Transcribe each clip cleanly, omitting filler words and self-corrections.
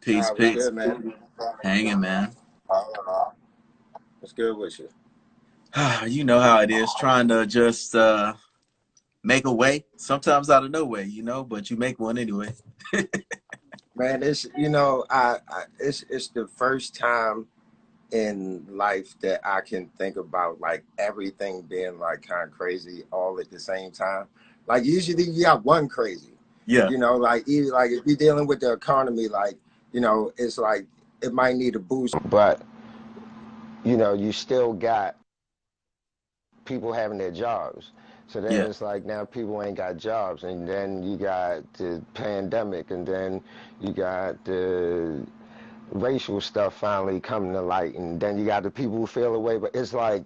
Peace, What's peace. good, man? Hanging, man. What's good with you? You know how it is, trying to just make a way, sometimes out of no way, but you make one anyway. Man, it's the first time in life that I can think about like everything being like kind of crazy all at the same time. Like usually you got one crazy, Yeah. like even like if you're dealing with the economy, like it's like it might need a boost, but you still got people having their jobs. So then Yeah. it's like now people ain't got jobs, and then you got the pandemic, and then you got the racial stuff finally coming to light, and then you got the people who feel away. But it's like,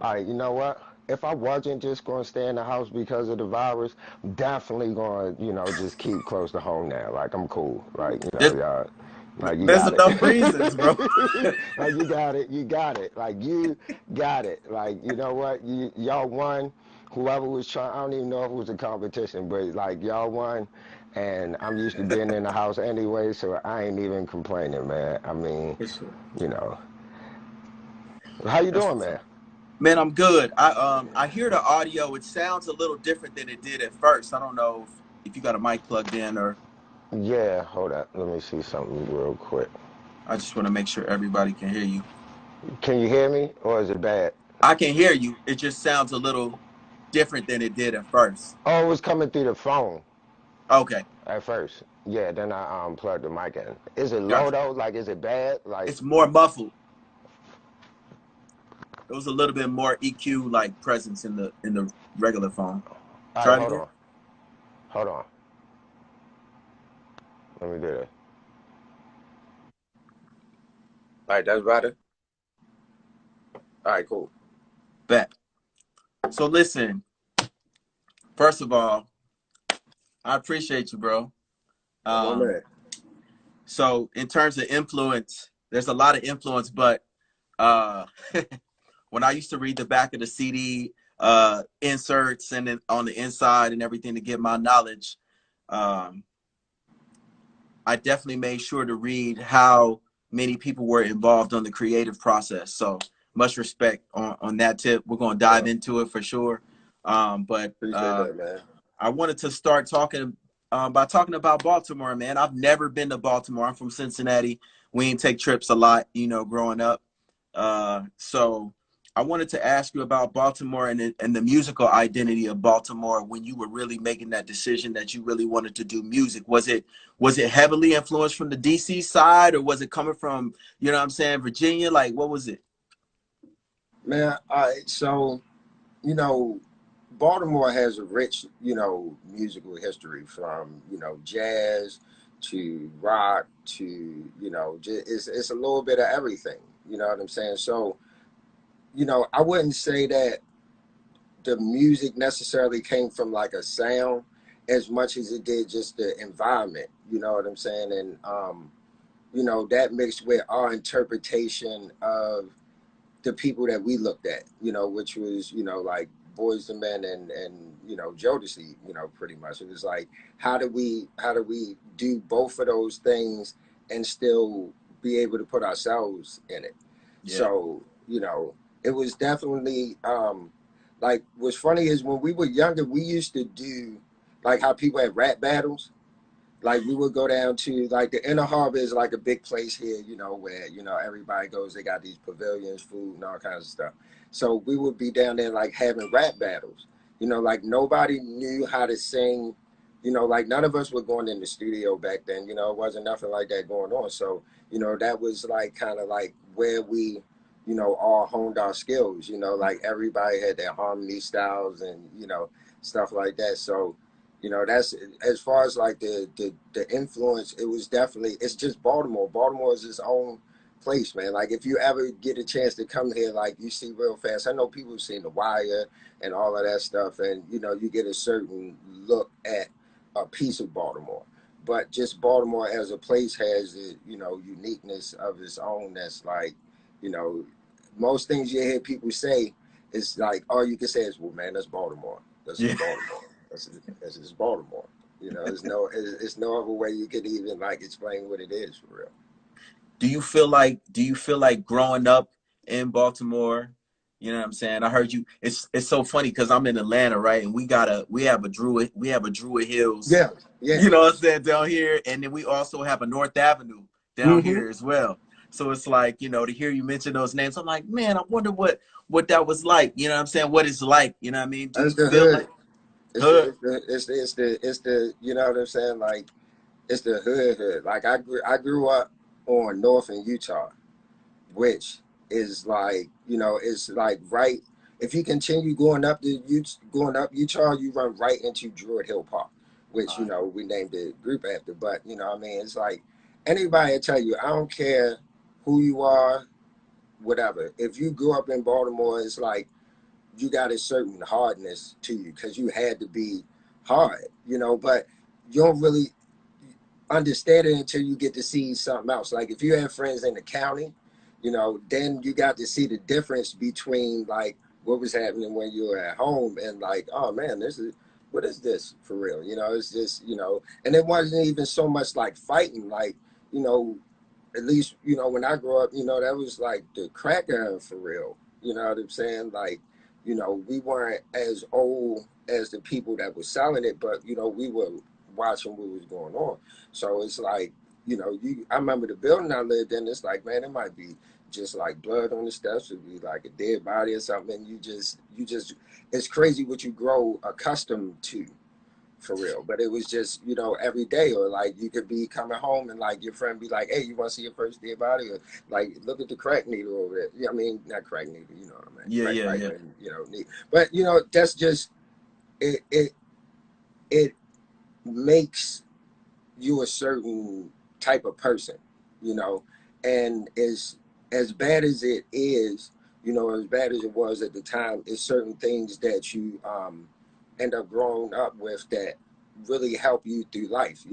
all right, you know what? If I wasn't just going to stay in the house because of the virus, I'm definitely going to, just keep close to home now. Like, I'm cool. Like, There's, y'all, like, you there's got enough reasons, bro. it. Like, you got it. You got it. Like, you got it. Like, you know what? Y'all won. Whoever was trying, I don't even know if it was a competition, but, like, y'all won. And I'm used to being in the house anyway, so I ain't even complaining, man. I mean, For sure. you know. How you That's doing, what's man? up. Man, I'm good. I hear the audio. It sounds a little different than it did at first. I don't know if you got a mic plugged in or Yeah, hold up. Let me see something real quick. I just want to make sure everybody can hear you. Can you hear me, or is it bad? I can hear you. It just sounds a little different than it did at first. Oh, it was coming through the phone Okay. at first. Yeah, then I plugged the mic in. Is it low Gotcha. though? Like, is it bad? Like, It's more muffled. There was a little bit more EQ like presence in the regular phone. all right, Try it hold again. on, hold on. Let me do this. All right, that's better. All right, cool. Bet. So listen, first of all, I appreciate you, bro. I'm on Um, that. so in terms of influence, there's a lot of influence, but uh, when I used to read the back of the CD inserts and then on the inside and everything to get my knowledge, um, I definitely made sure to read how many people were involved on the creative process. So much respect on that tip. We're going to dive Well, into it for sure. But appreciate that, man. I wanted to start talking by talking about Baltimore, man. I've never been to Baltimore. I'm from Cincinnati. We ain't take trips a lot, growing up. So I wanted to ask you about Baltimore and the musical identity of Baltimore when you were really making that decision that you really wanted to do music. Was it heavily influenced from the DC side, or was it coming from, what I'm saying, Virginia? Like, what was it? Man, all right, so you know, Baltimore has a rich, musical history from, jazz to rock to, it's a little bit of everything. You know what I'm saying? So, I wouldn't say that the music necessarily came from like a sound as much as it did just the environment. You know what I'm saying? And, that mixed with our interpretation of the people that we looked at, which was, like Boys and Men and Jodeci, pretty much. It was like, how do we do both of those things and still be able to put ourselves in it? Yeah. So, it was definitely like what's funny is when we were younger, we used to do like how people had rap battles. Like we would go down to like the Inner Harbor is like a big place here, where everybody goes. They got these pavilions, food, and all kinds of stuff. So we would be down there like having rap battles. Like nobody knew how to sing. Like none of us were going in the studio back then. It wasn't nothing like that going on. So that was like kind of like where we, all honed our skills. Like everybody had their harmony styles and stuff like that. So that's as far as like the influence. It was definitely, it's just Baltimore. Baltimore is its own place, man. Like if you ever get a chance to come here, like you see real fast. I know people have seen The Wire and all of that stuff, and you get a certain look at a piece of Baltimore. But just Baltimore as a place has a uniqueness of its own. That's like you know most things you hear people say is like all you can say is, well, man, that's Baltimore. That's Yeah. just Baltimore. That's just Baltimore. You know, it's no other way you could even like explain what it is for real. Do you feel like growing up in Baltimore, you know what I'm saying? I heard you. It's so funny because I'm in Atlanta, right? And we have a Dru Hills, Yeah, yeah. you know what I'm saying, down here, and then we also have a North Avenue down Mm-hmm. here as well. So it's like, to hear you mention those names, I'm like, man, I wonder what that was like. You know what I'm saying? What it's like. You know what I mean? Do That's you the feel like hood. hood? It's the you know what I'm saying? Like it's the hood. Like I grew up on North in Utah, which is like it's like right. If you continue going up Utah, you run right into Druid Hill Park, which All we named the group after. But what I mean, it's like anybody will tell you, I don't care who you are, whatever. If you grew up in Baltimore, it's like you got a certain hardness to you because you had to be hard. But you don't really understand it until you get to see something else. Like if you have friends in the county, then you got to see the difference between like what was happening when you were at home and like, oh man, what is this for real? It's just, and it wasn't even so much like fighting, like, you know, at least, when I grew up, that was like the crack era for real. You know what I'm saying? Like, we weren't as old as the people that were selling it, but, we were watching what was going on. So it's like, I remember the building I lived in, it's like, man, it might be just like blood on the steps, it'd be like a dead body or something. And it's crazy what you grow accustomed to for real. But it was just, every day, or like you could be coming home and like your friend be like, hey, you want to see your first dead body? Or like, look at the crack needle over there. Yeah, I mean, not crack needle, you know what I mean? Yeah, Crack yeah, pipe yeah. and, needle. But, that's just, it makes you a certain type of person, you know, and as bad as it is, as bad as it was at the time, it's certain things that you end up growing up with that really help you through life.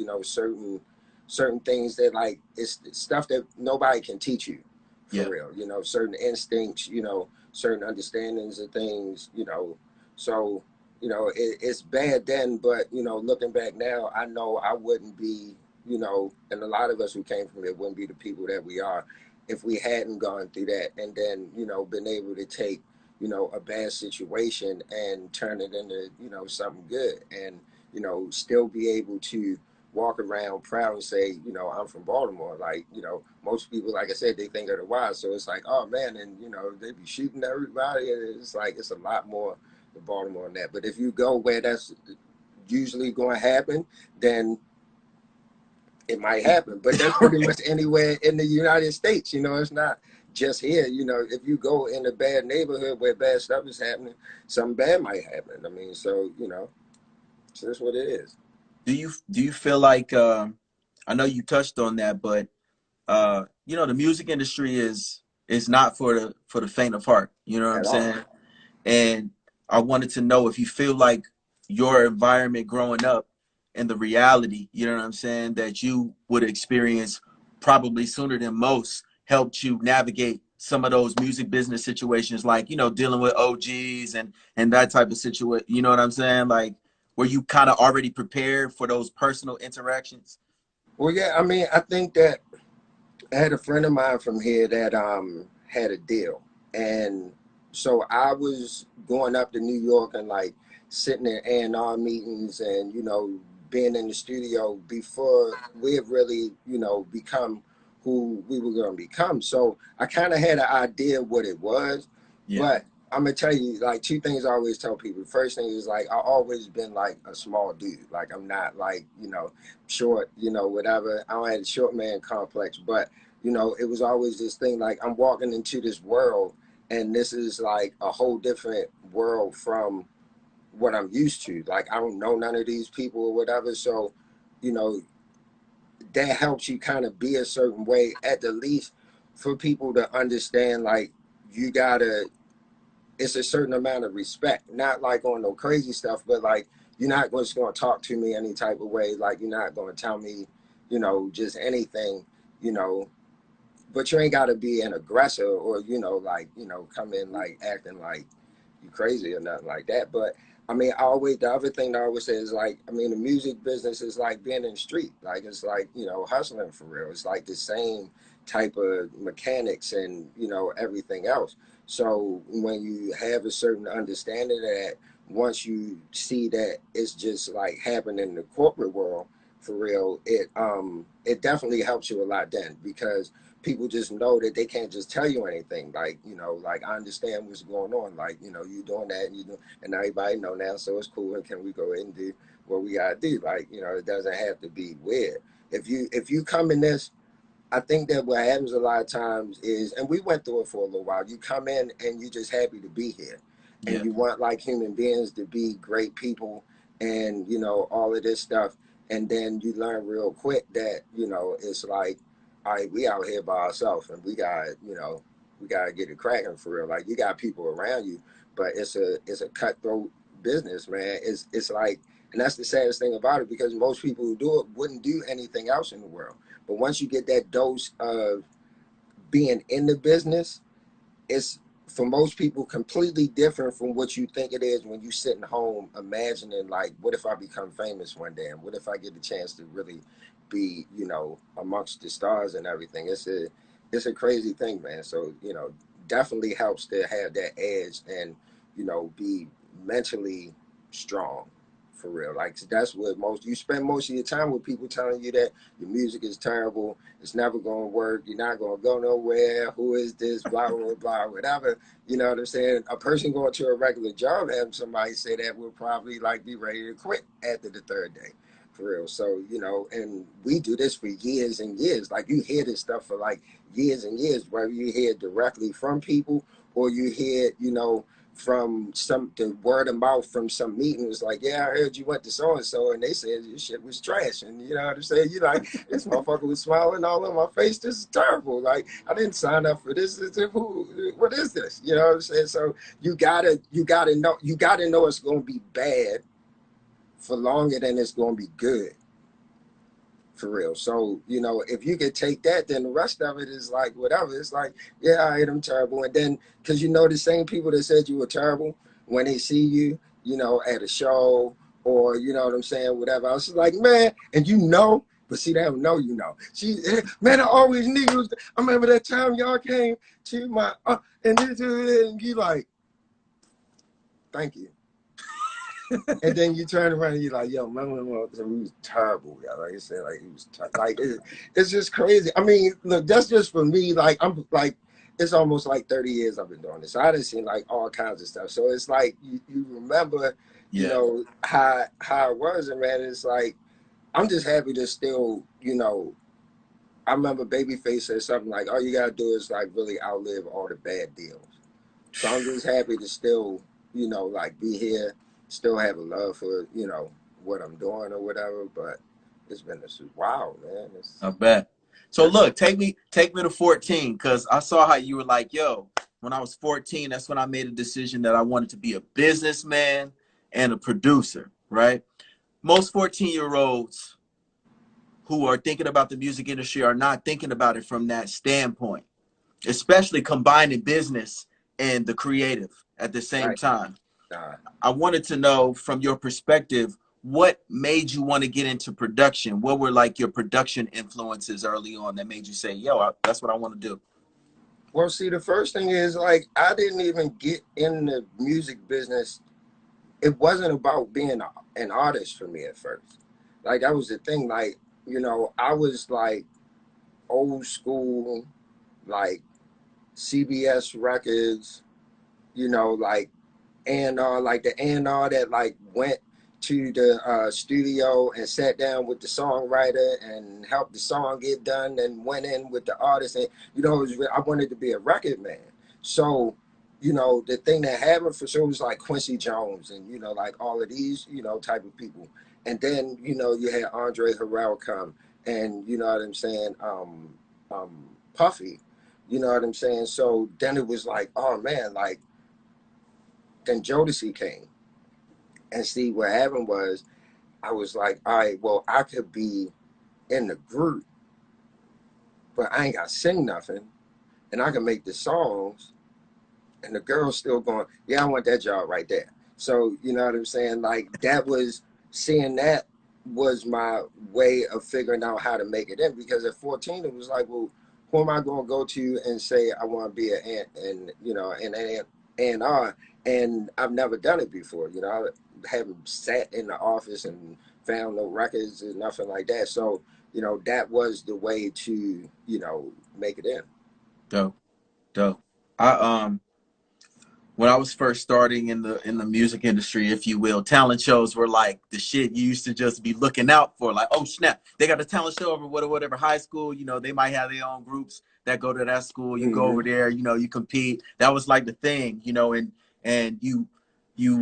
Certain things that like it's stuff that nobody can teach you for Yeah. real. Certain instincts, certain understandings of things, so it's bad then, but looking back now, I know I wouldn't be, and a lot of us who came from it wouldn't be the people that we are if we hadn't gone through that and then, been able to take, a bad situation and turn it into, something good and, still be able to walk around proud and say, I'm from Baltimore. Like, most people, like I said, they think of the wild. So it's like, oh man, and they be shooting everybody. And it's like it's a lot more to Baltimore than that. But if you go where that's usually going to happen, then it might happen. But that's pretty much anywhere in the United States. It's not just here. If you go in a bad neighborhood where bad stuff is happening, something bad might happen. I mean, so that's what it is. Do you feel like I know you touched on that, but the music industry is not for the faint of heart. You know what I'm At all. saying? And I wanted to know if you feel like your environment growing up and the reality, you know what I'm saying, that you would experience probably sooner than most helped you navigate some of those music business situations, like, dealing with OGs and that type of situation. You know what I'm saying? Like, were you kind of already prepared for those personal interactions? Well, yeah, I mean, I think that I had a friend of mine from here that had a deal, and so I was going up to New York and like sitting in A&R meetings and being in the studio before we had really become who we were going to become. So I kind of had an idea what it was, Yeah. but I'm gonna tell you like two things I always tell people. The first thing is like I always been like a small dude. Like I'm not like short, whatever. I don't have a short man complex, but it was always this thing like I'm walking into this world and this is like a whole different world from what I'm used to. Like I don't know none of these people or whatever. So, you know, that helps you kind of be a certain way at the least for people to understand like you gotta it's a certain amount of respect. Not like on no crazy stuff, but like you're not just gonna talk to me any type of way, like you're not gonna tell me, just anything, you know, but you ain't got to be an aggressor or like come in like acting like you crazy or nothing like that. But I mean, I always, the other thing that I always say is like, I mean, the music business is like being in the street. Like, it's like, you know, hustling for real. It's like the same type of mechanics and, you know, everything else. So when you have a certain understanding of that, once you see that it's just like happening in the corporate world for real, it definitely helps you a lot then, because people just know that they can't just tell you anything. Like, you know, like I understand what's going on. Like, you know, you doing that and you do, and everybody know now, so it's cool. And can we go ahead and do what we gotta do? Like, you know, it doesn't have to be weird. If you come in this, I think that what happens a lot of times is, and we went through it for a little while, you come in and you're just happy to be here. And Yeah. you want like human beings to be great people and, you know, all of this stuff. And then you learn real quick that, you know, it's like, all right, we out here by ourselves and we got, you know, we got to get it cracking for real. Like you got people around you, but it's a cutthroat business, man. It's like, and that's the saddest thing about it, because most people who do it wouldn't do anything else in the world. But once you get that dose of being in the business, it's for most people completely different from what you think it is when you sitting home imagining like, what if I become famous one day, and what if I get the chance to really be, you know, amongst the stars and everything. It's a crazy thing, man. So, you know, definitely helps to have that edge and, you know, be mentally strong for real. Like that's what most, you spend most of your time with people telling you that your music is terrible, it's never going to work, you're not going to go nowhere, who is this, blah blah blah, whatever. You know what I'm saying? A person going to a regular job, having somebody say that, will probably like be ready to quit after the third day for real. So, you know, and we do this for years and years. Like you hear this stuff for like years and years, whether you hear it directly from people or you hear it, you know, from some, the word of mouth from some meeting. Was like, yeah, I heard you went to so and so, and they said your shit was trash. And you know what I'm saying? You like, this motherfucker was smiling all in my face. This is terrible. Like I didn't sign up for this. What is this? You know what I'm saying? So you gotta know it's gonna be bad for longer than it's gonna be good for real. So, you know, if you could take that, then the rest of it is like whatever. It's like, yeah, I hate them terrible. And then, because you know, the same people that said you were terrible, when they see you, you know, at a show or, you know what I'm saying, whatever, I was just like, man, and you know, but see, they don't know, you know. Man, I always knew you was, I remember that time y'all came to my, and you like, thank you. And then you turn around and you're like, yo, remember when he was terrible. Yeah, like I said, like he was like it's just crazy. I mean, look, that's just for me. Like I'm like, it's almost like 30 years I've been doing this. So I done seen like all kinds of stuff. So it's like you remember, you Yeah. know, how it was, and man, it's like I'm just happy to still, you know. I remember Babyface said something like, all you gotta do is like really outlive all the bad deals. So I'm just happy to still, you know, like be here, still have a love for, you know, what I'm doing or whatever. But it's been this is wow, man. I bet. So That's look, take me to 14, because I saw how you were like, yo, when I was 14, that's when I made a decision that I wanted to be a businessman and a producer, right? Most 14-year-olds who are thinking about the music industry are not thinking about it from that standpoint, especially combining business and the creative at the same right. time. Nah. I wanted to know from your perspective, what made you want to get into production? What were like your production influences early on that made you say, yo, that's what I want to do? Well, see, the first thing is like I didn't even get in the music business. It wasn't about being an artist for me at first. Like that was the thing. Like, you know, I was like old school, like CBS records, you know, like A&R, like the A&R that like went to the studio and sat down with the songwriter and helped the song get done and went in with the artist. And, you know, I wanted to be a record man. So, you know, the thing that happened for sure was like Quincy Jones and, you know, like all of these, you know, type of people. And then, you know, you had Andre Harrell come and, you know what I'm saying, Puffy, you know what I'm saying? So then it was like, oh man, like, then Jodeci came. And see, what happened was, I was like, all right, well, I could be in the group, but I ain't got to sing nothing. And I can make the songs. And the girl's still going, yeah, I want that job right there. So, you know what I'm saying? Like, that was, seeing that was my way of figuring out how to make it in. Because at 14, it was like, well, who am I going to go to and say I want to be an ant and, you know, an A&R? And I've never done it before. You know, I haven't sat in the office and found no records and nothing like that. So, you know, that was the way to, you know, make it in. Dope, dope. I when I was first starting in the music industry, if you will, talent shows were like the shit you used to just be looking out for. Like, oh snap, they got a talent show over whatever high school. You know, they might have their own groups that go to that school. You go over Mm-hmm. there, you know, you compete. That was like the thing, you know, and you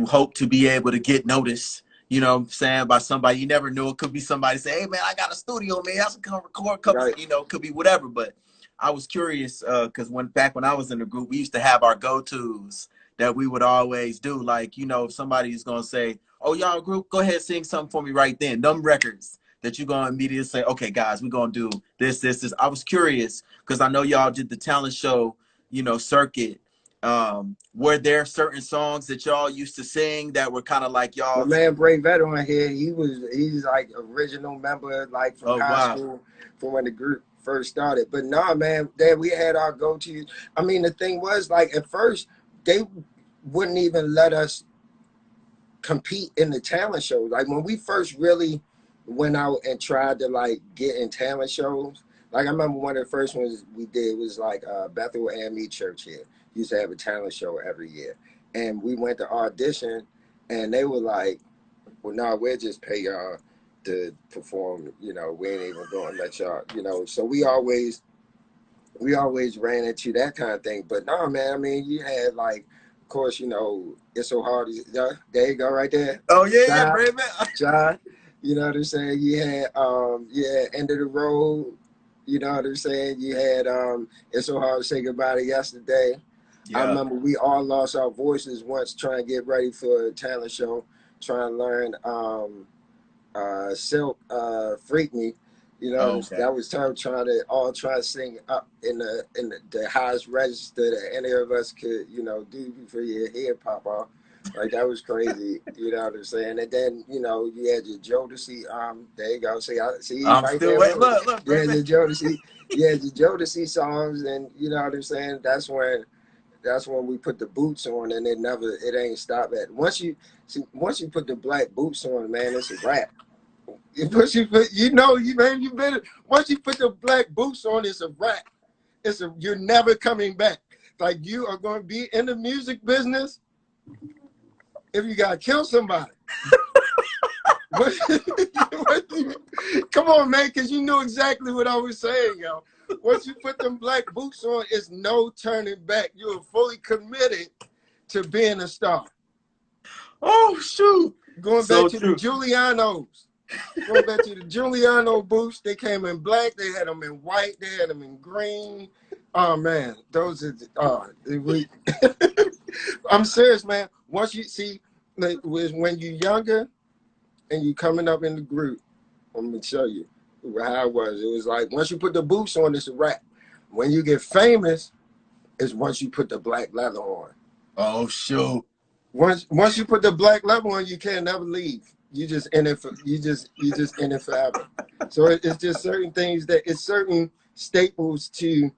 hope to be able to get noticed. You know what I'm saying, by somebody you never knew. It could be somebody say, hey man, I got a studio, man. I can come record a couple, Right. you know, it could be whatever. But I was curious because back when I was in the group, we used to have our go-tos that we would always do. Like, you know, if somebody's gonna say, oh, y'all group, go ahead, sing something for me right then. Them records that you're gonna immediately say, okay, guys, we're gonna do this. I was curious because I know y'all did the talent show, you know, circuit. Were there certain songs that y'all used to sing that were kind of like My y'all's? man Bray Veteran here, he's like original member, like from Oh high wow. school, from when the group first started. But nah, man, that we had our go-to. I mean, the thing was, like, at first they wouldn't even let us compete in the talent shows. Like, when we first really went out and tried to like get in talent shows, like I remember one of the first ones we did was like Bethel AME Church here used to have a talent show every year, and we went to audition, and they were like, well, no, we'll just pay y'all to perform. You know, we ain't even going to let y'all. You know, so we always ran into that kind of thing. But no, man, I mean, you had like, of course, you know, it's so hard. There you go, right there, Oh yeah, John. Brave. John. You know what I'm saying? You had End of the Road. You know what I'm saying? You had It's So Hard to Say Goodbye to Yesterday. I Yeah. remember we all lost our voices once trying to get ready for a talent show, trying to learn Silk Freak Me. You know, Oh, okay. that was time trying to all try to sing up in the highest register that any of us could, you know, do before your head pop off. Like, that was crazy, you know what I'm saying? And then, you know, you had your Jodeci, there you go. See he's I'm right still there waiting. with me. Look, You had Brave. your Jodeci songs, and you know what I'm saying? That's when we put the boots on, and it ain't stop at once you put the black boots on, man, it's a wrap. You better, once you put the black boots on, it's a wrap. You're never coming back. Like, you are going to be in the music business if you gotta kill somebody. Come on, man, because you knew exactly what I was saying, yo. Once you put them black boots on, it's no turning back. You are fully committed to being a star. Oh shoot. Going back So to the true. Giulianos. Going back to the Giuliano boots, they came in black, they had them in white, they had them in green. Oh man, those are I'm serious, man. Once you see, like, when you're younger and you coming up in the group, I'm gonna show you how it was. It was like, once you put the boots on, it's a wrap. When you get famous, is once you put the black leather on. Oh shoot. Once you put the black leather on, you can't never leave. You just in it for you just in it forever. So it's just certain things it's certain staples to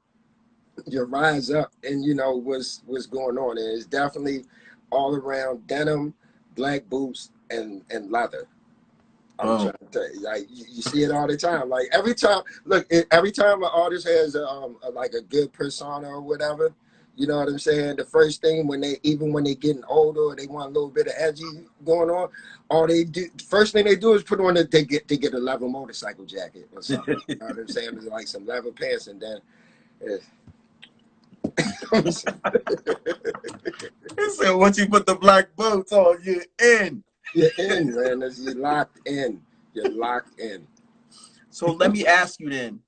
your rise up, and you know what's going on. And it's definitely all around denim, black boots, and leather. I'm Boom. trying to tell you, like, you see it all the time. Like, every time an artist has like a good persona or whatever, you know what I'm saying. The first thing even when they getting older, or they want a little bit of edgy going on, all they do, first thing they do is put on they get a leather motorcycle jacket or something. You know what I'm saying? It's like some leather pants, and then. He said, once you put the black boots on, you're in. You're in, man. You're locked in. You're locked in. So let me ask you then.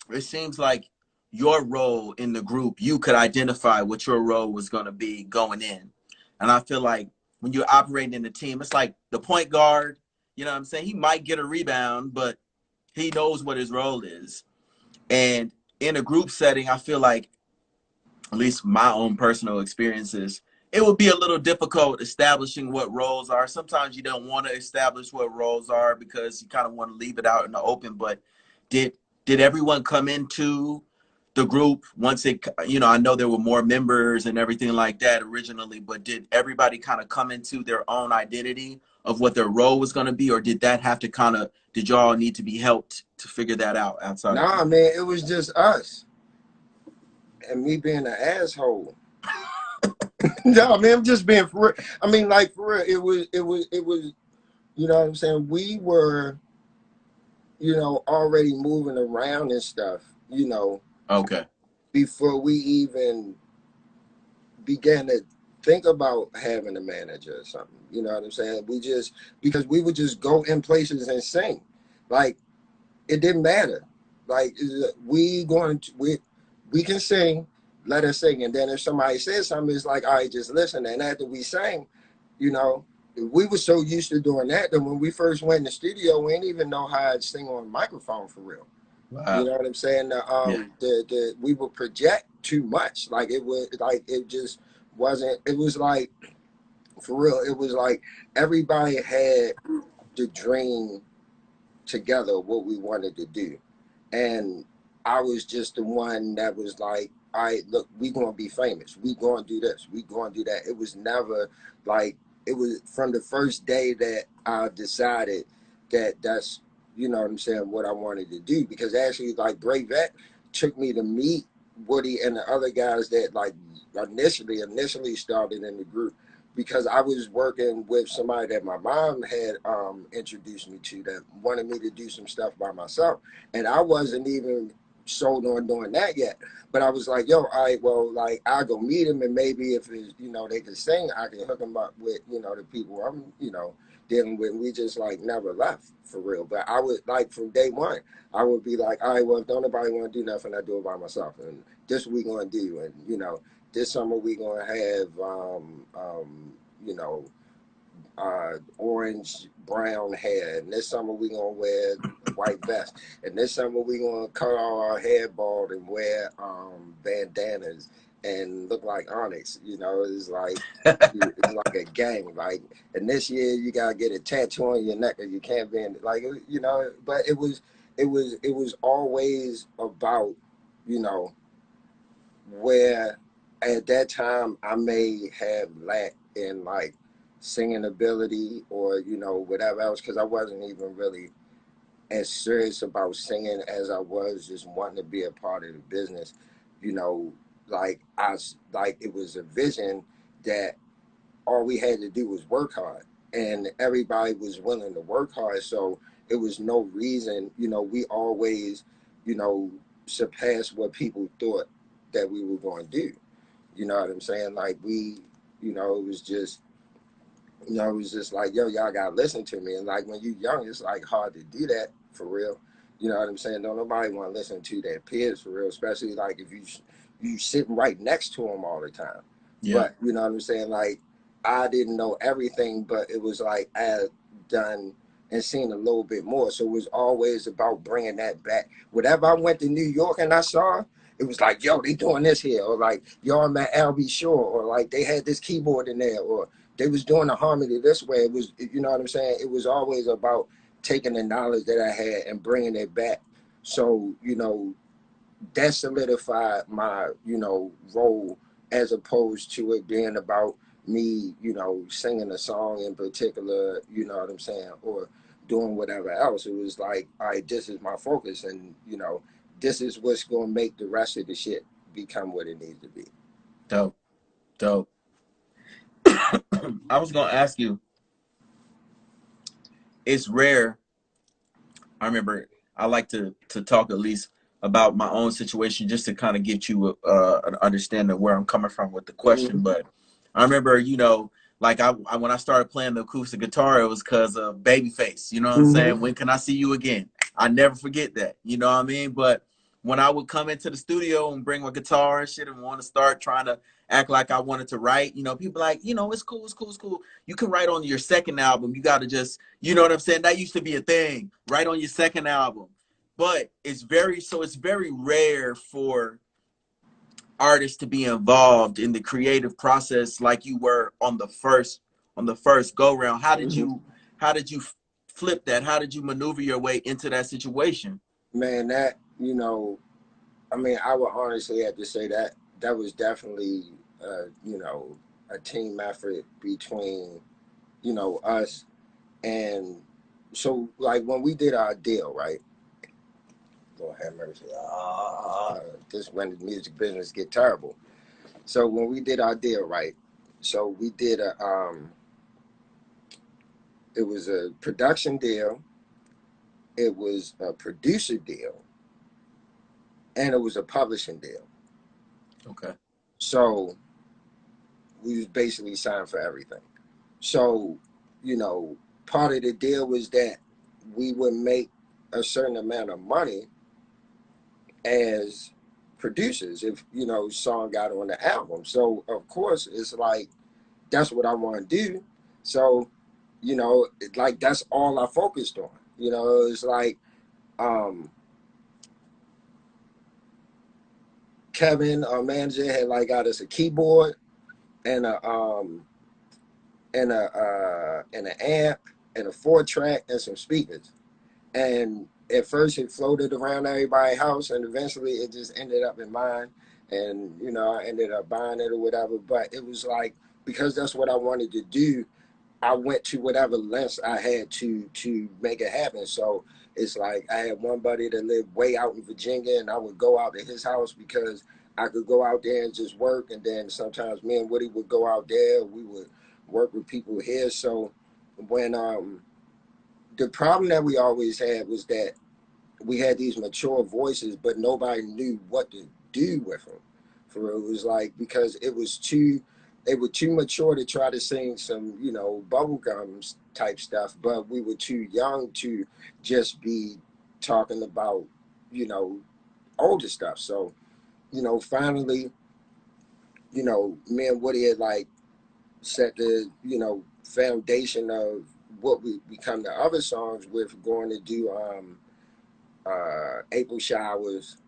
It seems like your role in the group, you could identify what your role was going to be going in. And I feel like when you're operating in the team, it's like the point guard, you know what I'm saying? He might get a rebound, but he knows what his role is. And in a group setting, I feel like, at least my own personal experiences, it would be a little difficult establishing what roles are. Sometimes you don't want to establish what roles are because you kind of want to leave it out in the open. But did did everyone come into the group once it, you know, I know there were more members and everything like that originally, but did everybody kind of come into their own identity of what their role was going to be, or did that have to kind of, did y'all need to be helped to figure that out outside of Nah, you? man, it was just us and me being an asshole. No, man, I'm just being for real. I mean, like for real, it was. You know what I'm saying? We were, already moving around and stuff. Okay. Before we even began to think about having a manager or something. You know what I'm saying? We just because we would just go in places and sing, like it didn't matter. Like we can sing, let us sing, and then if somebody says something, it's like, all right, just listen. And after we sang, you know, we were so used to doing that that when we first went in the studio, we didn't even know how to sing on a microphone for real. You Wow. know what I'm saying? Yeah. We would project too much. Like it just wasn't. It was like for real. It was like everybody had the dream together what we wanted to do, and I was just the one that was like, all right, look, we gonna be famous. We gonna do this. We gonna do that. It was never like it was from the first day that I decided that that's what I'm saying, what I wanted to do. Because actually, like Great Vet took me to meet Woody and the other guys that like initially started in the group, because I was working with somebody that my mom had introduced me to that wanted me to do some stuff by myself, and I wasn't even sold on doing that yet. But I was like, yo, all right, well, like I'll go meet him, and maybe if it's, they can sing, I can hook them up with the people I'm dealing with. We just like never left for real. But I would like from day one, I would be like, all right, well, if don't nobody want to do nothing, I do it by myself, and this what we gonna do, and this summer we gonna have you know orange brown hair, and this summer we gonna wear white vest, and this summer we gonna cut all our hair bald and wear bandanas and look like Onyx. It's like a gang. Like, and this year you gotta get a tattoo on your neck, or you can't be in, like But it was always about you know where at that time I may have lacked in like singing ability or whatever else, because I wasn't even really as serious about singing as I was just wanting to be a part of the business. you know like it was a vision that all we had to do was work hard, and everybody was willing to work hard, so it was no reason. We always you know surpassed what people thought that we were going to do. You know what I'm saying? Like it was just, it was just like, yo, y'all gotta listen to me. And like when you young, it's like hard to do that for real. You know what I'm saying? Don't nobody want to listen to their peers for real, especially like if you sitting right next to them all the time. Yeah. But you know what I'm saying? Like I didn't know everything, but it was like I had done and seen a little bit more. So it was always about bringing that back. Whenever I went to New York and I saw, it was like, yo, they doing this here, or like, yo, I'm at Albie Shore, or like they had this keyboard in there, or they was doing the harmony this way. It was, you know what I'm saying? It was always about taking the knowledge that I had and bringing it back. So, that solidified my, role, as opposed to it being about me, singing a song in particular, you know what I'm saying, or doing whatever else. It was like, all right, this is my focus, and this is what's gonna make the rest of the shit become what it needs to be. Dope. Dope. I was gonna ask you, it's rare. I remember I like to talk at least about my own situation just to kind of get you an understanding of where I'm coming from with the question. Mm-hmm. But I remember, like I when I started playing the acoustic guitar, it was because of Babyface. You know what I'm Mm-hmm. saying? When can I see you again? I never forget that. You know what I mean? But when I would come into the studio and bring my guitar and shit and want to start trying to act like I wanted to write, people like, it's cool, it's cool, it's cool. You can write on your second album. You got to just, you know what I'm saying? That used to be a thing. Write on your second album. But it's very rare for artists to be involved in the creative process like you were on the first go round? How did you flip that? How did you maneuver your way into that situation? Man, that, I mean, I would honestly have to say that that was definitely, a team effort between, us. And so, like, when we did our deal, right? Lord have mercy. This when the music business get terrible. So when we did our deal, right? So we did it was a production deal, it was a producer deal, and it was a publishing deal. Okay. So we was basically signed for everything. So, you know, part of the deal was that we would make a certain amount of money as producers if, song got on the album. So of course it's like that's what I want to do. So, like that's all I focused on. It's like um Kevin, our manager, had like got us a keyboard and an amp and a 4-track and some speakers. And at first it floated around everybody's house, and eventually it just ended up in mine. And I ended up buying it or whatever. But it was like, because that's what I wanted to do, I went to whatever lengths I had to make it happen. So it's like I had one buddy that lived way out in Virginia, and I would go out to his house because I could go out there and just work. And then sometimes me and Woody would go out there. We would work with people here. So when the problem that we always had was that we had these mature voices, but nobody knew what to do with them. For real, it was like because they were too mature to try to sing some, bubblegum type stuff, but we were too young to just be talking about, you know, older stuff. So, finally, me and Woody had like set the, foundation of what we become the other songs with going to do April Showers,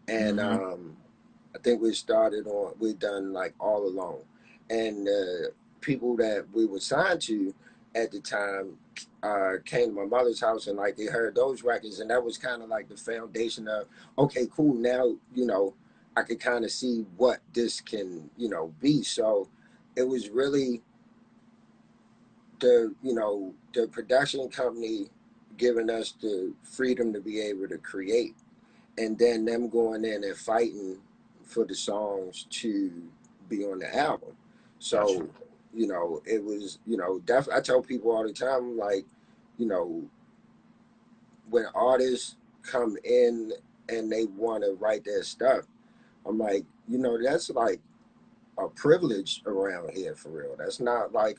and Mm-hmm. I think we done like All Alone, and people that we were signed to at the time came to my mother's house and like they heard those records, and that was kind of like the foundation of okay, cool. Now I could kind of see what this can be. So it was really the production company giving us the freedom to be able to create, and then them going in and fighting for the songs to be on the album. Gotcha. So, it was, definitely, I tell people all the time, like, you know, when artists come in and they want to write their stuff, I'm like, that's like a privilege around here for real. That's not like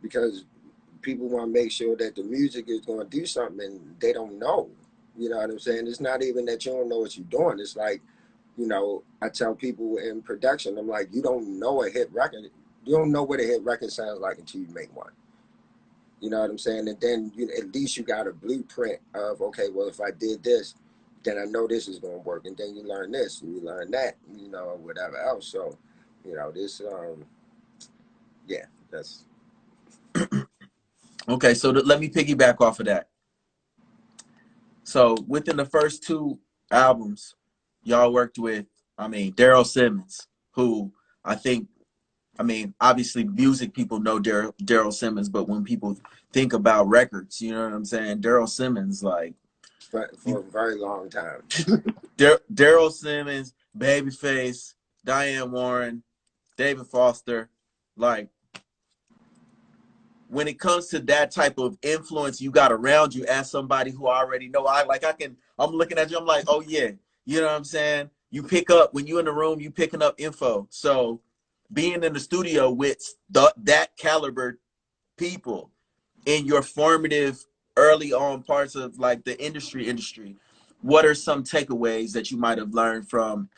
because people want to make sure that the music is going to do something and they don't know. You know what I'm saying? It's not even that you don't know what you're doing. It's like, I tell people in production, I'm like, you don't know a hit record. You don't know what a hit record sounds like until you make one. You know what I'm saying? And then at least you got a blueprint of, okay, well, if I did this, then I know this is going to work. And then you learn this and you learn that, whatever else. So, this, yeah, that's, Okay, so let me piggyback off of that. So within the first two albums, y'all worked with, Daryl Simmons, who I think, obviously music people know Daryl Simmons, but when people think about records, you know what I'm saying? Daryl Simmons, like for a very long time. Daryl Simmons, Babyface, Diane Warren, David Foster, like when it comes to that type of influence you got around you as somebody who I already know, I'm looking at you, I'm like, oh yeah, you know what I'm saying? You pick up when you in the room, you picking up info. So being in the studio with that caliber people in your formative early on parts of like the industry, what are some takeaways that you might have learned from,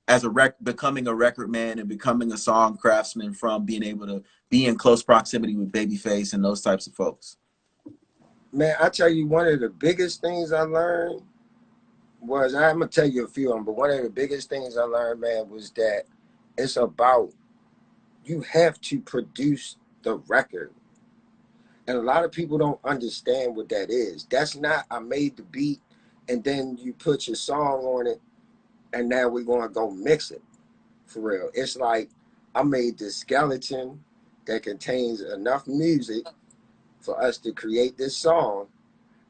as becoming a record man and becoming a song craftsman from being able to be in close proximity with Babyface and those types of folks? Man, I tell you, one of the biggest things I learned was, I'm gonna tell you a few of them, but one of the biggest things I learned, man, was that it's about, you have to produce the record. And a lot of people don't understand what that is. That's not, I made the beat and then you put your song on it and now we're gonna go mix it. For real. It's like, I made this skeleton that contains enough music for us to create this song.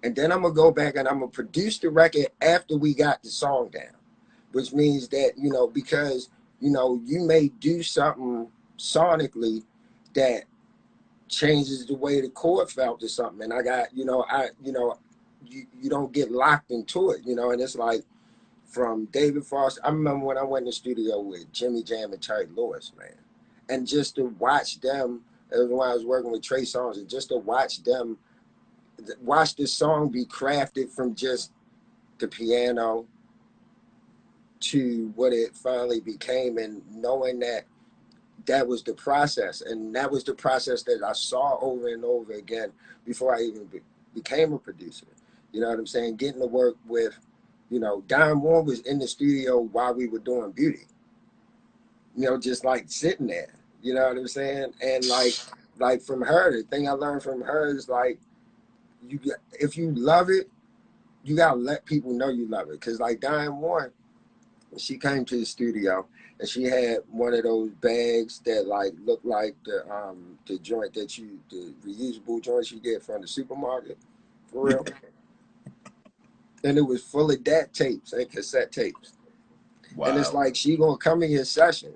And then I'm gonna go back and I'm gonna produce the record after we got the song down. Which means that, because, you may do something sonically that changes the way the chord felt or something. And I got, you don't get locked into it, and it's like, from David Foster. I remember when I went in the studio with Jimmy Jam and Terry Lewis, man. And just to watch them, when I was working with Trey Songz, and just to watch them, watch this song be crafted from just the piano to what it finally became, and knowing that that was the process. And that was the process that I saw over and over again before I even became a producer. You know what I'm saying? Getting to work with, Don Moore was in the studio while we were doing Beauty. Just like sitting there. You know what I'm saying? And like from her, the thing I learned from her is like, if you love it, you gotta let people know you love it. Cause like Diane Warren, she came to the studio and she had one of those bags that like looked like the joint the reusable joints you get from the supermarket, for real. And it was full of DAT tapes and cassette tapes. Wow. And it's like, she gonna come in your session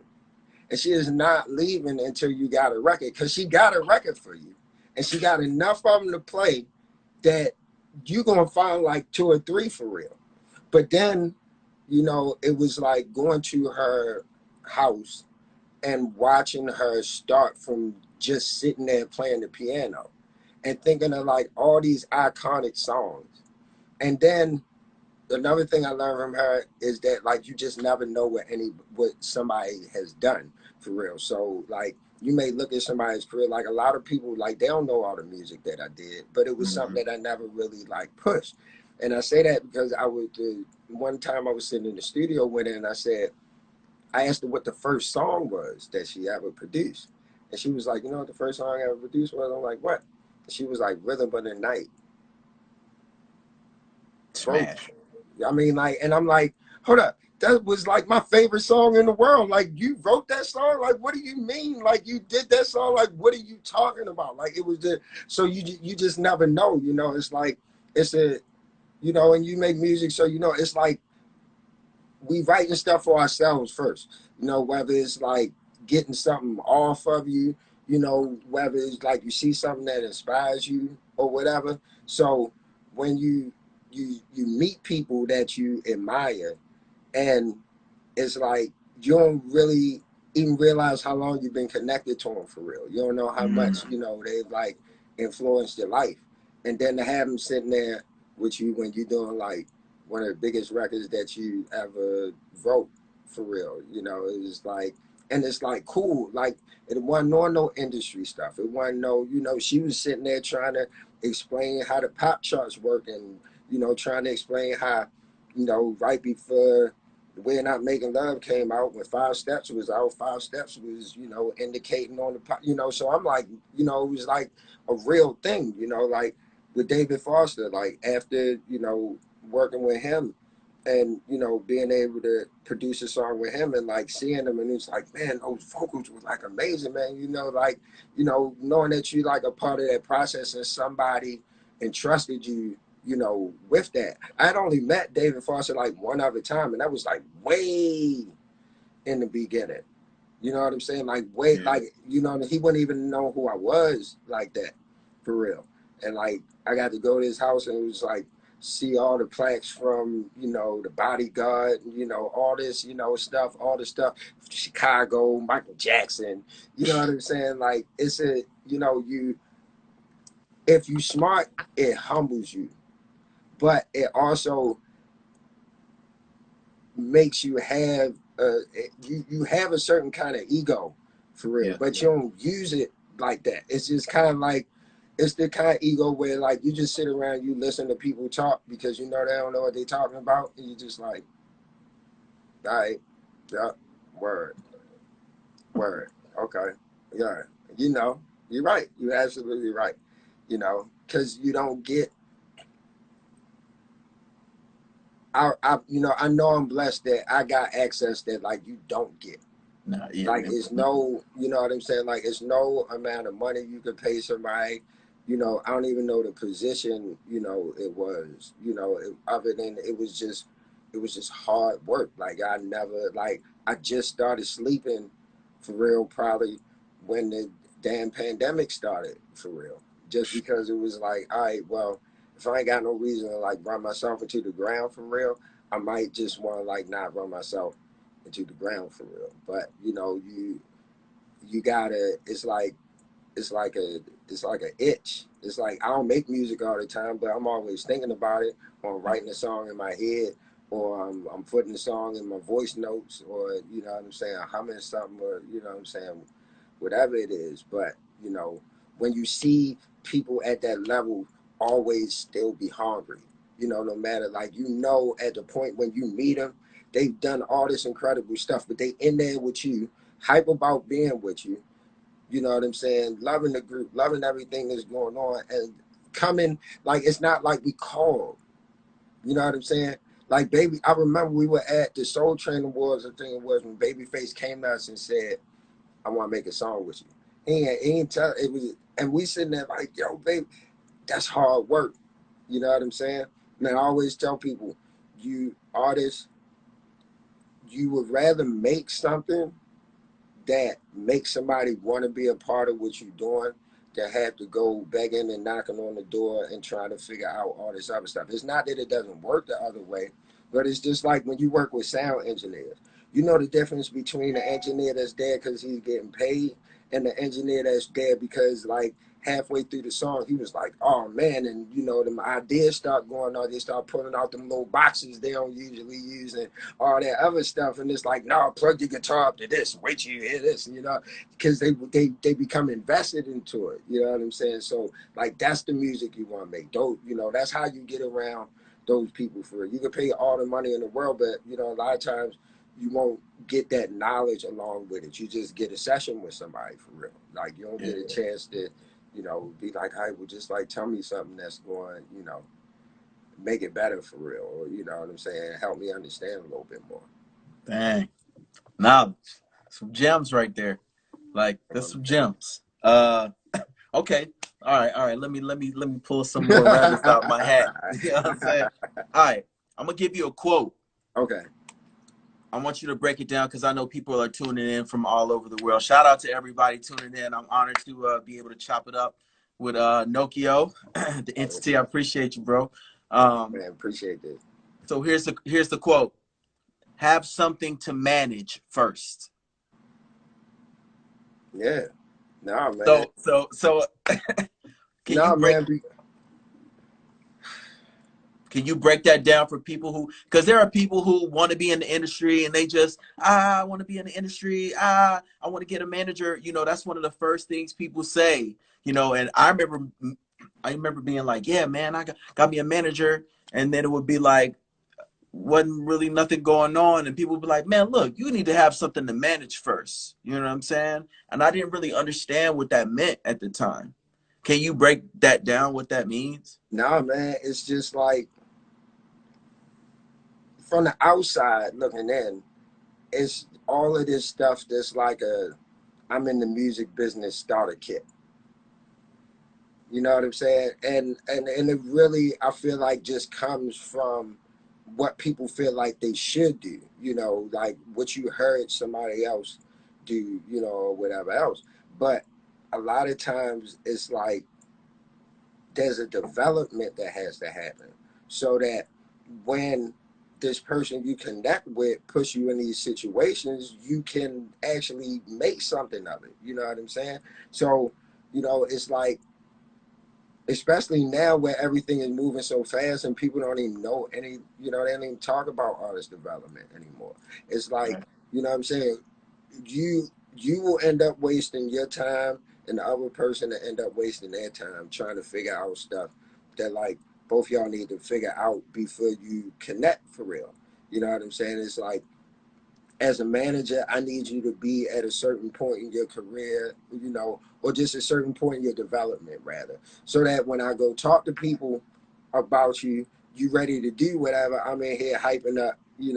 and she is not leaving until you got a record, because she got a record for you. And she got enough of them to play that you gonna find like 2 or 3 for real. But then, it was like going to her house and watching her start from just sitting there playing the piano and thinking of like all these iconic songs. And then another thing I learned from her is that like, you just never know what somebody has done for real. So like, you may look at somebody's career, like a lot of people, like they don't know all the music that I did, but it was something that I never really like pushed. And I say that because one time I was sitting in the studio with her and I asked her what the first song was that she ever produced. And she was like, what the first song I ever produced was? I'm like, what? And she was like, Rhythm of the Night. Smash. I mean, like, and I'm like, hold up, that was like my favorite song in the world. Like, you wrote that song? Like, what do you mean? Like, you did that song? Like, what are you talking about? Like, it was so you just never know, it's like, it's and you make music. So, it's like, we writing stuff for ourselves first, whether it's like getting something off of you, whether it's like you see something that inspires you or whatever. So when you meet people that you admire, and it's like, you don't really even realize how long you've been connected to them for real. You don't know how much, they've like influenced your life. And then to have them sitting there with you when you're doing like one of the biggest records that you ever wrote, for real, it's like, and it's like cool. Like, it wasn't no industry stuff. It wasn't she was sitting there trying to explain how the pop charts work, and trying to explain how, right before We're Not Making Love came out, when 5 Steps was out, 5 Steps was, indicating on the pop, so I'm like, it was like a real thing, like with David Foster, like after, working with him and, being able to produce a song with him and like seeing him, and it's like, man, those vocals were like amazing, man, like, knowing that you like a part of that process and somebody entrusted you, with that. I'd only met David Foster like one other time, and that was like way in the beginning. You know what I'm saying? Like way, like, he wouldn't even know who I was like that, for real. And like, I got to go to his house and it was like, see all the plaques from, the Bodyguard, all this, stuff, all the stuff, Chicago, Michael Jackson, you know what I'm saying? Like, it's if you smart, it humbles you. But it also makes you have you have a certain kind of ego, for real, but you don't use it like that. It's just kind of like, it's the kind of ego where like you just sit around, you listen to people talk because you know they don't know what they're talking about, and you just like, all right, yeah, word, word, okay, yeah, you know, you're right, you're absolutely right, you know, because you don't get. You know, I know I'm blessed that I got access that like you don't get. Nah, yeah, Like it's no, you know what I'm saying? Like it's no amount of money you could pay somebody. You know, I don't even know the position, you know, it was, you know, other than it was just hard work. Like I never, like I just started sleeping for real probably when the damn pandemic started for real. Just because it was like, all right, well, if I ain't got no reason to like run myself into the ground for real, I might just want to like not run myself into the ground for real. But you know, you gotta. It's like a itch. It's like I don't make music all the time, but I'm always thinking about it, or I'm writing a song in my head, or I'm putting a song in my voice notes, or you know what I'm saying, humming something, or you know what I'm saying, whatever it is. But you know, when you see people at that level always still be hungry, you know, no matter like you know at the point when you meet them, they've done all this incredible stuff, but they in there with you, hype about being with you. You know what I'm saying? Loving the group, loving everything that's going on, and coming like it's not like we called. You know what I'm saying? Like baby, I remember we were at the Soul Train Awards. I think it was when Babyface came to us and said, "I want to make a song with you." He ain't tell it was, and we sitting there like, "Yo, baby, that's hard work." You know what I'm saying? And I always tell people, you artists, you would rather make something that makes somebody want to be a part of what you're doing to have to go begging and knocking on the door and trying to figure out all this other stuff. It's not that it doesn't work the other way, but it's just like when you work with sound engineers. You know the difference between the engineer that's there because he's getting paid and the engineer that's there because like halfway through the song he was like, oh man, and you know them ideas start going on, they start pulling out them little boxes they don't usually use and all that other stuff, and it's like, no, plug your guitar up to this, wait till you hear this, you know, because they become invested into it. You know what I'm saying? So like that's the music you want to make. Those, you know, that's how you get around those people for it. You can pay all the money in the world, but you know, a lot of times you won't get that knowledge along with it. You just get a session with somebody for real. Like you don't get a chance to, you know, be like, hey, well, just like tell me something that's going, you know, make it better for real, or you know what I'm saying, help me understand a little bit more. dang, knowledge, some gems right there. Like there's some gems. Okay, all right. Let me pull some more rabbits out my hat. You know what I'm saying? All right, I'm gonna give you a quote. Okay. I want you to break it down because I know people are tuning in from all over the world. Shout out to everybody tuning in. I'm honored to be able to chop it up with Nokio, the entity. I appreciate you, bro. Man, appreciate this. So here's the quote: "Have something to manage first." Yeah. Nah, man. So can you Nah, break man. Can you break that down for people who, because there are people who want to be in the industry and they just, I want to be in the industry. I want to get a manager. You know, that's one of the first things people say, you know, and I remember being like, yeah, man, got me a manager. And then it would be like, wasn't really nothing going on. And people would be like, man, look, you need to have something to manage first. You know what I'm saying? And I didn't really understand what that meant at the time. Can you break that down, what that means? Nah, man. It's just like from the outside looking in, it's all of this stuff that's like I'm in the music business starter kit. You know what I'm saying? And it really, I feel like, just comes from what people feel like they should do. You know, like what you heard somebody else do, you know, or whatever else. But a lot of times it's like there's a development that has to happen so that when this person you connect with puts you in these situations, you can actually make something of it. You know what I'm saying? So, you know, it's like, especially now where everything is moving so fast and people don't even know any, you know, they don't even talk about artist development anymore. It's like, Right. you know what I'm saying, you you will end up wasting your time, and the other person to end up wasting their time trying to figure out stuff that like both y'all need to figure out before you connect for real. You know what I'm saying? It's like, as a manager, I need you to be at a certain point in your career, you know, or just a certain point in your development, rather, so that when I go talk to people about you, you ready to do whatever I'm in here hyping up, you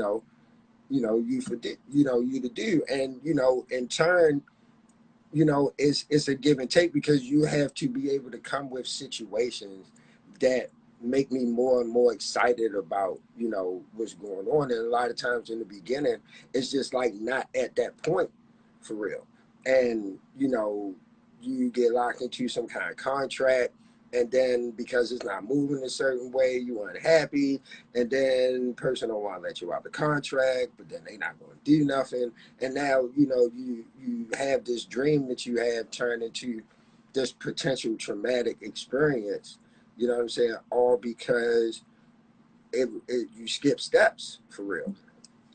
for, you to do, and in turn, it's a give and take, because you have to be able to come with situations that make me more and more excited about what's going on. And a lot of times in the beginning, it's just like not at that point for real. And you get locked into some kind of contract, and then because it's not moving a certain way, you unhappy, and then person don't want to let you out the contract, but then they not going to do nothing, and now you have this dream that you have turned into this potential traumatic experience. You know what I'm saying? All because you skip steps for real.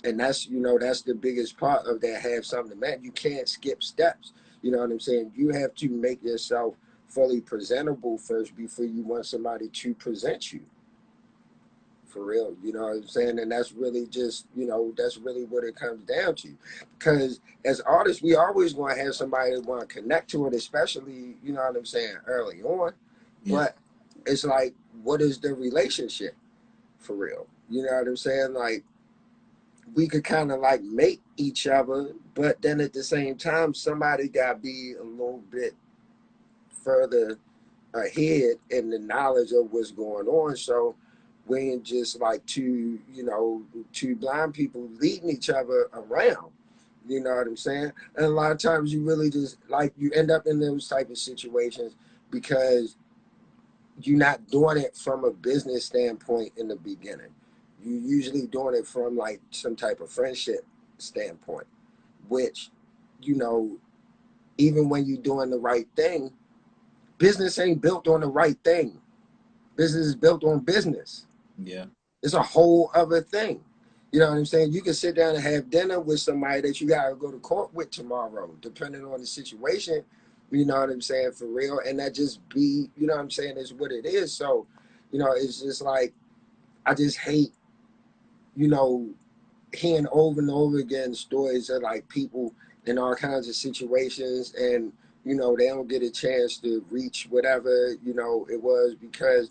And that's the biggest part of that have something to matter. You can't skip steps. You know what I'm saying? You have to make yourself fully presentable first before you want somebody to present you for real. You know what I'm saying? And that's really just, that's really what it comes down to. Because as artists, we always want to have somebody that want to connect to it, especially, you know what I'm saying, early on. Yeah. But it's like, what is the relationship for real? You know what I'm saying? Like, we could kind of like make each other, but then at the same time, somebody got to be a little bit further ahead in the knowledge of what's going on. So we ain't just like two blind people leading each other around. You know what I'm saying? And a lot of times you really just like you end up in those type of situations because you're not doing it from a business standpoint in the beginning. You're usually doing it from like some type of friendship standpoint, which, even when you're doing the right thing, business ain't built on the right thing. Business is built on business. Yeah. It's a whole other thing. You know what I'm saying? You can sit down and have dinner with somebody that you got to go to court with tomorrow, depending on the situation. You know what I'm saying? For real. And that just be, you know what I'm saying, is what it is. So, it's just like, I just hate, you know, hearing over and over again stories of like people in all kinds of situations, and they don't get a chance to reach whatever it was because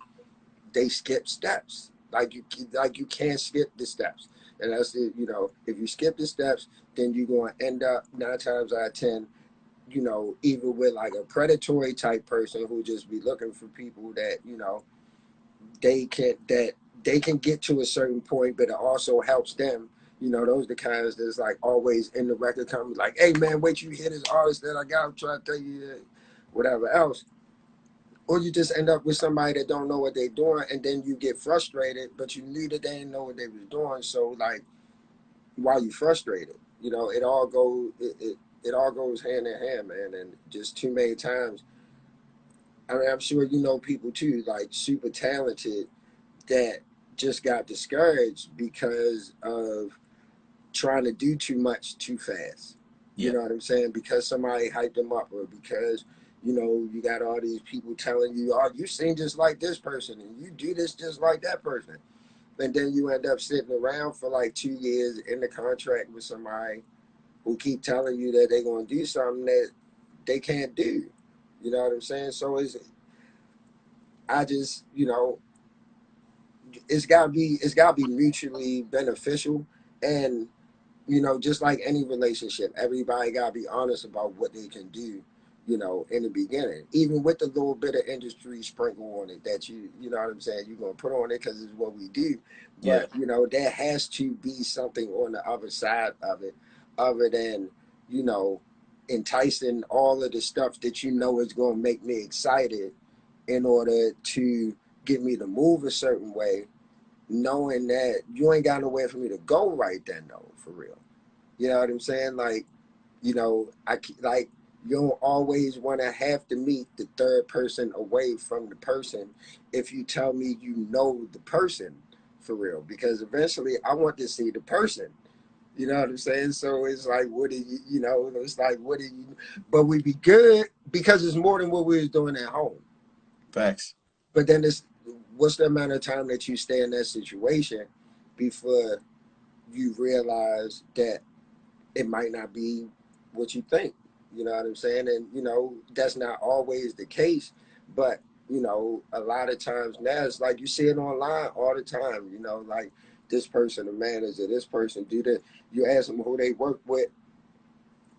they skip steps. Like you can't skip the steps, and that's it. If you skip the steps, then you're going to end up 9 times out of 10, either with like a predatory type person who just be looking for people that they can get to a certain point, but it also helps them. Those are the kinds that's like always in the record company, like, hey man, wait, you hear this artist that I got, I'm trying to tell you that, whatever else. Or you just end up with somebody that don't know what they're doing, and then you get frustrated, but you knew that they didn't know what they was doing. So like, why you frustrated? It all goes hand in hand, man. And just too many times, I mean, I'm sure people too, like super talented, that just got discouraged because of trying to do too much too fast. You know what I'm saying? Because somebody hyped them up, or because you got all these people telling you, oh, you sing just like this person and you do this just like that person. And then you end up sitting around for like 2 years in the contract with somebody who keep telling you that they're going to do something that they can't do. You know what I'm saying? So I just, it's gotta be mutually beneficial. And just like any relationship, everybody gotta be honest about what they can do, in the beginning, even with the little bit of industry sprinkle on it that you know what I'm saying, you're gonna put on it because it's what we do. Yeah. But there has to be something on the other side of it, other than enticing all of the stuff that is gonna make me excited in order to get me to move a certain way, knowing that you ain't got nowhere for me to go right then, though, for real. You know what I'm saying? Like, you don't always want to have to meet the third person away from the person if you tell me the person for real, because eventually I want to see the person. You know what I'm saying? So it's like, what do you, you know, it's like, what do you, but we be good because it's more than what we was doing at home. Facts. But then it's, what's the amount of time that you stay in that situation before you realize that it might not be what you think. You know what I'm saying? And you know, that's not always the case, but you know, a lot of times now it's like you see it online all the time, you know, like this person, a manager, this person do that. You ask them who they work with,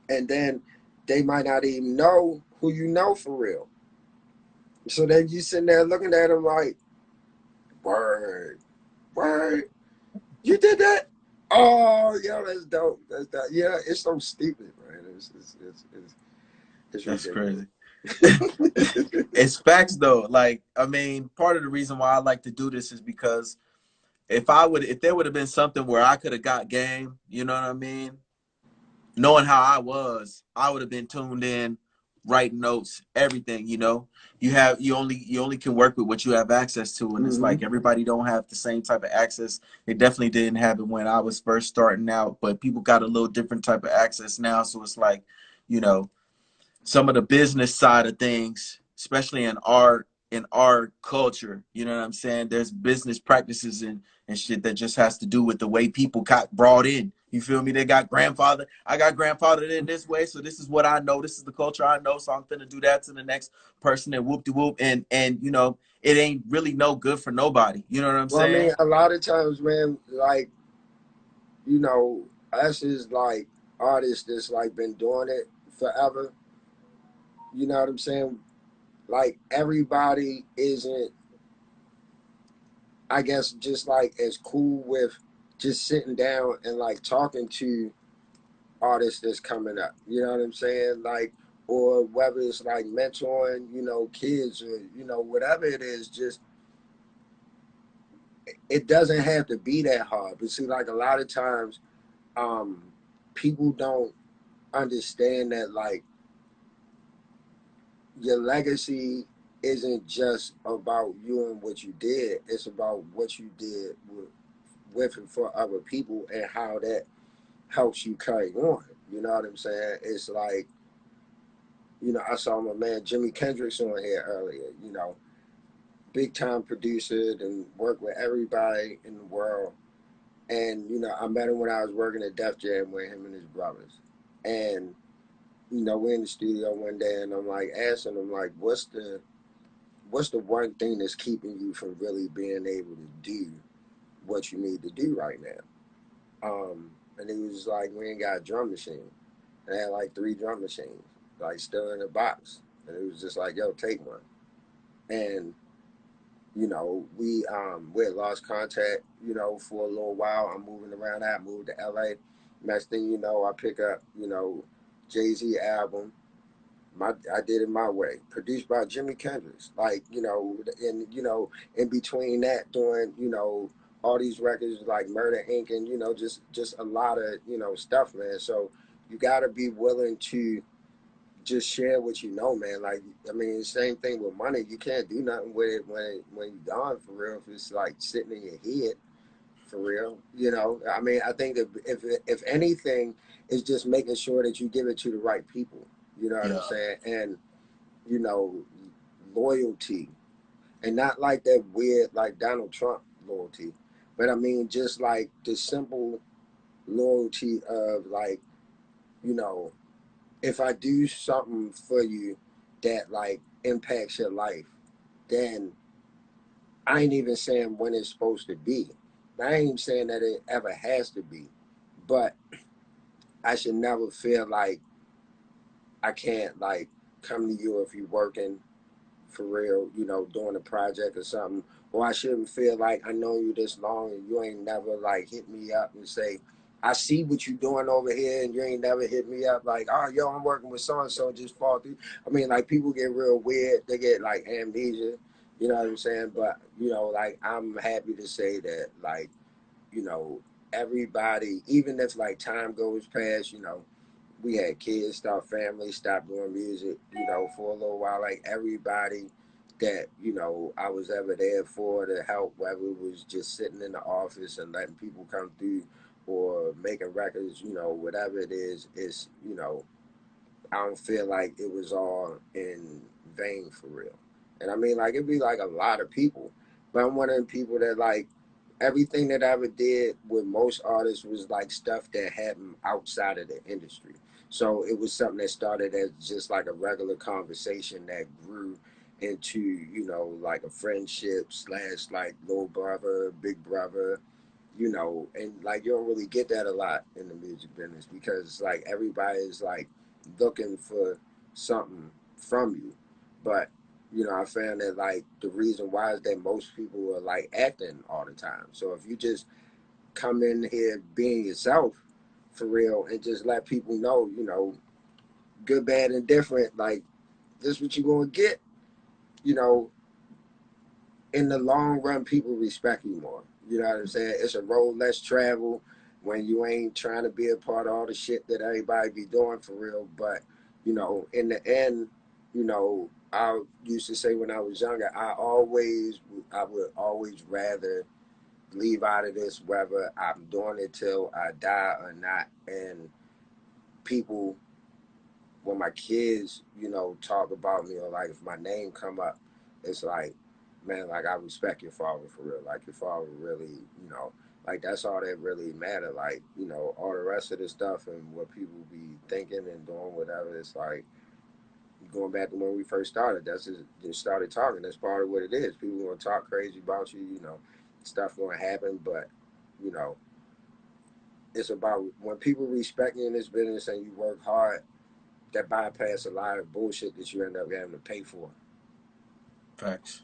and then they might not even know who you know for real. So then you sitting there looking at them like, word, word, you did that? Oh, yo, that's dope. That's dope. Yeah, it's so stupid, man. It's That's ridiculous. crazy. It's facts though. Like, I mean, part of the reason why I like to do this is because if there would have been something where I could have got game, you know what I mean? Knowing how I was, I would have been tuned in, writing notes, everything, you know. You only can work with what you have access to, and it's Mm-hmm. like everybody don't have the same type of access. They definitely didn't have it when I was first starting out, but people got a little different type of access now, so it's like, you know, some of the business side of things, especially in our culture, you know what I'm saying? There's business practices and shit that just has to do with the way people got brought in. You feel me? They got grandfather. I got grandfathered in this way, so this is what I know. This is the culture I know, so I'm finna do that to the next person and whoop de whoop. And you know, it ain't really no good for nobody. You know what I'm Well, I saying? mean, a lot of times, man, like, you know, us is like artists that's like been doing it forever. You know what I'm saying? Like everybody isn't, I guess, just like as cool with just sitting down and like talking to artists that's coming up. You know what I'm saying? Like, or whether it's like mentoring, you know, kids or you know whatever it is, just it doesn't have to be that hard. But see, like a lot of times, um, people don't understand that like your legacy isn't just about you and what you did. It's about what you did with and for other people and how that helps you carry on. You know what I'm saying? It's like, you know, I saw my man Jimi Kendrix on here earlier, you know, big time producer and worked with everybody in the world. And, you know, I met him when I was working at Def Jam with him and his brothers. And, you know, we're in the studio one day and I'm like asking him like, what's the one thing that's keeping you from really being able to do what you need to do right now? And he was like, we ain't got a drum machine. And I had like 3 drum machines, like still in a box. And it was just like, yo, take one. And, you know, we had lost contact, you know, for a little while. I'm moving around. I moved to LA. Next thing you know, I pick up, you know, Jay-Z album. I did it my way, produced by Jimi Kendrix. Like, you know, and you know, in between that, doing, you know, all these records like Murder Inc. and you know, just a lot of, you know, stuff, man. So you got to be willing to just share what you know, man. Like, I mean, same thing with money. You can't do nothing with it when you're gone for real. If it's like sitting in your head for real, you know. I mean, I think that if anything, it's just making sure that you give it to the right people. You know what I'm Yeah. saying? And you know, loyalty, and not like that weird like Donald Trump loyalty, but I mean just like the simple loyalty of like, you know, if I do something for you that like impacts your life, then I ain't even saying when it's supposed to be. I ain't even saying that it ever has to be, but I should never feel like I can't like come to you if you're working for real, you know, doing a project or something. Or I shouldn't feel like I know you this long and you ain't never like hit me up and say, I see what you doing over here and you ain't never hit me up like, oh, yo, I'm working with so and so, just fall through. I mean, like people get real weird. They get like amnesia, you know what I'm saying? But, you know, like I'm happy to say that like, you know, everybody, even if like time goes past, you know, we had kids, start families, stop doing music, you know, for a little while. Like everybody that, you know, I was ever there for to help, whether it was just sitting in the office and letting people come through or making records, whatever it is, I don't feel like it was all in vain for real. And I mean, like, it'd be like a lot of people, but I'm one of the people that like everything that I ever did with most artists was like stuff that happened outside of the industry. So it was something that started as just like a regular conversation that grew into, like a friendship slash like little brother, big brother, and like you don't really get that a lot in the music business because like everybody is like looking for something from you. But I found that like the reason why is that most people are like acting all the time. So if you just come in here being yourself for real and just let people know, good, bad, and different, like this is what you're gonna get, you know, in the long run, people respect you more. You know what I'm saying? It's a road less traveled when you ain't trying to be a part of all the shit that everybody be doing for real. But, in the end, I used to say when I was younger, I would always rather leave out of this whether I'm doing it till I die or not. And people, when my kids, talk about me or like if my name come up, it's like, man, like I respect your father for real. Like your father really, like that's all that really matter. Like, all the rest of the stuff and what people be thinking and doing, whatever, it's like going back to when we first started, that's just started talking. That's part of what it is. People gonna talk crazy about you, stuff gonna happen, but you know, it's about when people respect you in this business and you work hard, that bypass a lot of bullshit that you end up having to pay for. Facts.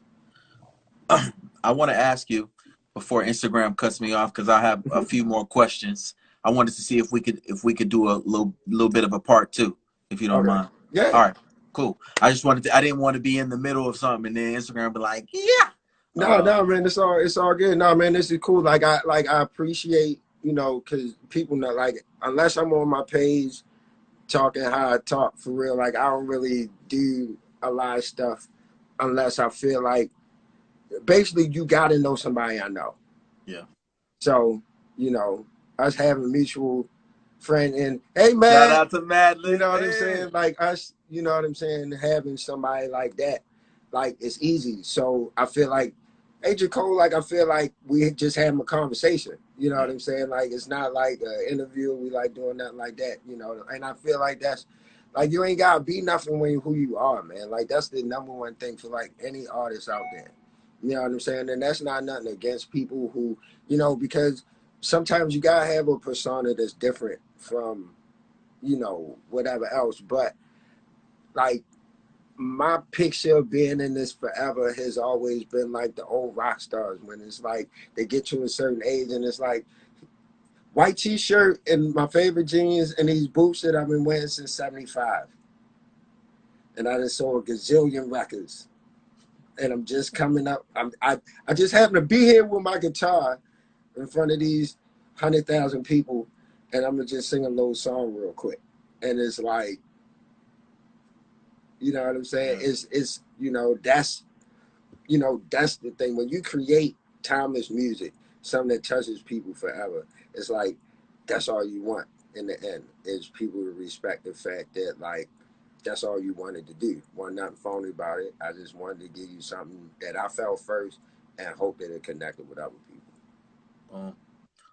I want to ask you before Instagram cuts me off because I have a few more questions. I wanted to see if we could do a little bit of a part two, if you don't Okay. mind. Yeah. All right, cool. I didn't want to be in the middle of something and then Instagram be like, yeah. No, man, it's all good. No, man, this is cool. I appreciate, because people know, like, unless I'm on my page talking how I talk for real, like, I don't really do a lot of stuff unless I feel like, basically, you got to know somebody I know. Yeah. So, us having a mutual friend and, hey, Shout man, out to Madeline. you know what I'm Hey. saying? Like us, you know what I'm saying? Having somebody like that, like it's easy. So I feel like, hey, Cole, like I feel like we just having a conversation. You know what Yeah. I'm saying? Like it's not like an interview. We like doing nothing like that. And I feel like that's like you ain't gotta be nothing when who you are, man. Like that's the number one thing for like any artist out there. You know what I'm saying? And that's not nothing against people who, because sometimes you gotta have a persona that's different from whatever else. But like my picture of being in this forever has always been like the old rock stars when it's like they get to a certain age and it's like white t-shirt and my favorite jeans and these boots that I've been wearing since 75. And I just saw a gazillion records. And I'm just coming up. I just happen to be here with my guitar in front of these 100,000 people and I'm gonna just sing a little song real quick. And it's like, you know what I'm saying? Yeah. It's that's the thing. When you create timeless music, something that touches people forever, it's like that's all you want in the end is people to respect the fact that like that's all you wanted to do. Want nothing phony about it. I just wanted to give you something that I felt first and hope that it connected with other people.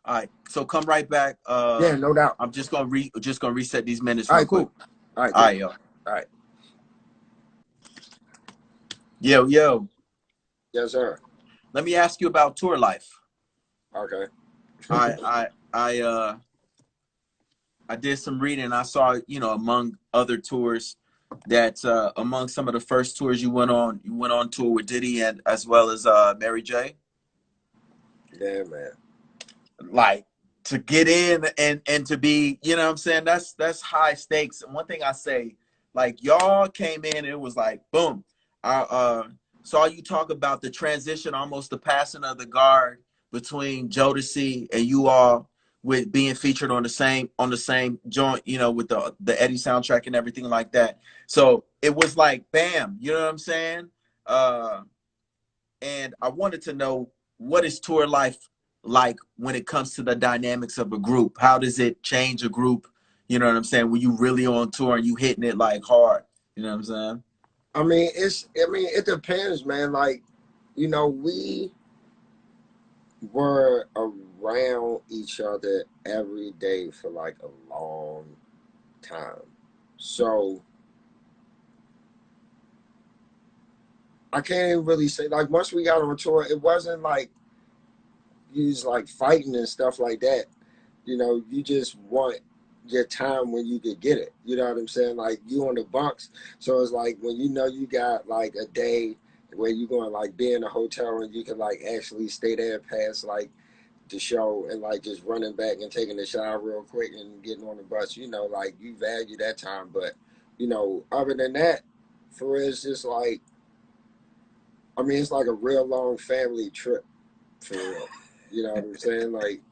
All right. So come right back. Yeah, no doubt. I'm just gonna reset these minutes All real right, quick. cool. All right, All cool. right, yo. All right. Yo. Yes, sir. Let me ask you about tour life. Okay. I I did some reading. I saw, among other tours that among some of the first tours you went on tour with Diddy and as well as Mary J. Yeah, man. Like to get in and to be, you know what I'm saying? That's high stakes. And one thing I say, like y'all came in and it was like boom. I saw you talk about the transition, almost the passing of the guard between Jodeci and you all with being featured on the same joint, with the Eddie soundtrack and everything like that. So it was like bam, you know what I'm saying? And I wanted to know, what is tour life like when it comes to the dynamics of a group? How does it change a group? You know what I'm saying? When you really on tour and you hitting it like hard, you know what I'm saying? It depends, man. Like, we were around each other every day for like a long time. So I can't even really say, like, once we got on tour, it wasn't like you was like fighting and stuff like that. You just want your time when you could get it. You know what I'm saying? Like, you on the bunks. So it's like when you got like a day where you going to like be in a hotel and you can like actually stay there past like the show and like just running back and taking a shower real quick and getting on the bus, like you value that time. But, other than that, for real, it's just like, it's like a real long family trip for real. You know what I'm saying? Like,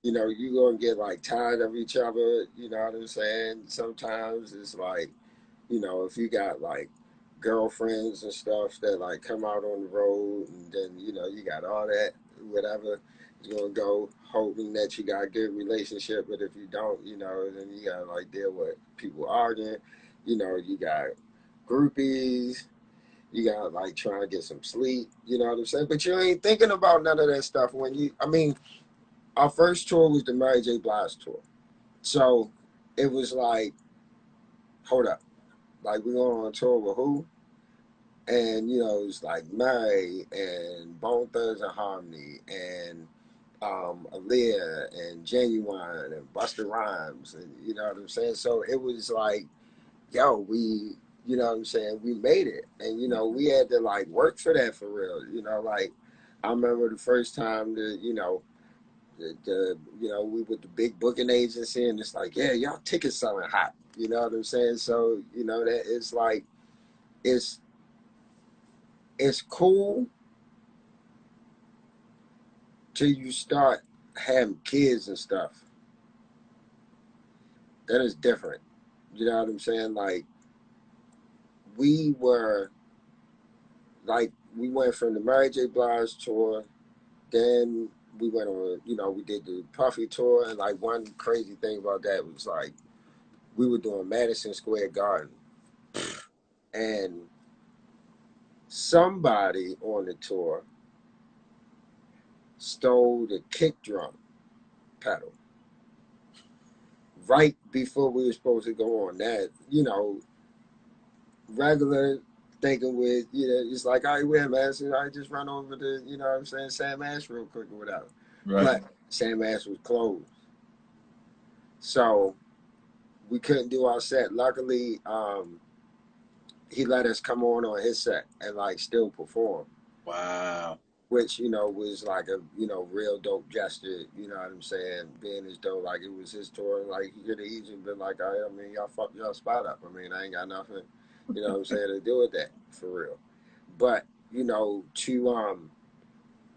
you're going to get like tired of each other. You know what I'm saying? Sometimes it's like, if you got like girlfriends and stuff that like come out on the road and then, you got all that, whatever, you're going to go hoping that you got a good relationship. But if you don't, then you got to like deal with people arguing. You got groupies. You got to like try and get some sleep. You know what I'm saying? But you ain't thinking about none of that stuff our first tour was the Mary J. Blige tour. So it was like, hold up. Like, we're going on tour with who? And, it was like Mary and Bone Thugs and Harmony and Aaliyah and Genuine and Busta Rhymes. And you know what I'm saying? So it was like, yo, you know what I'm saying? We made it. And, we had to like work for that for real. Like, I remember the first time that, we with the big booking agency, and it's like, yeah, y'all tickets selling hot. You know what I'm saying? So, that it's like, it's cool till you start having kids and stuff. That is different. You know what I'm saying? Like, we were, like, we went from the Mary J. Blige tour, then we went on, we did the Puffy tour, and like one crazy thing about that was like, we were doing Madison Square Garden, and somebody on the tour stole the kick drum pedal right before we were supposed to go on that. Regular thinking with, it's like, all right, wait, man, so I just run over to, what I'm saying, Sam Ash real quick or whatever. Right. But Sam Ash was closed. So we couldn't do our set. Luckily, he let us come on his set and like still perform. Wow. Which, was like a, real dope gesture, you know what I'm saying? Being as though like it was his tour, like he could have easily been like, y'all fucked y'all spot up. I ain't got nothing, you know what I'm saying, to do with that for real. But,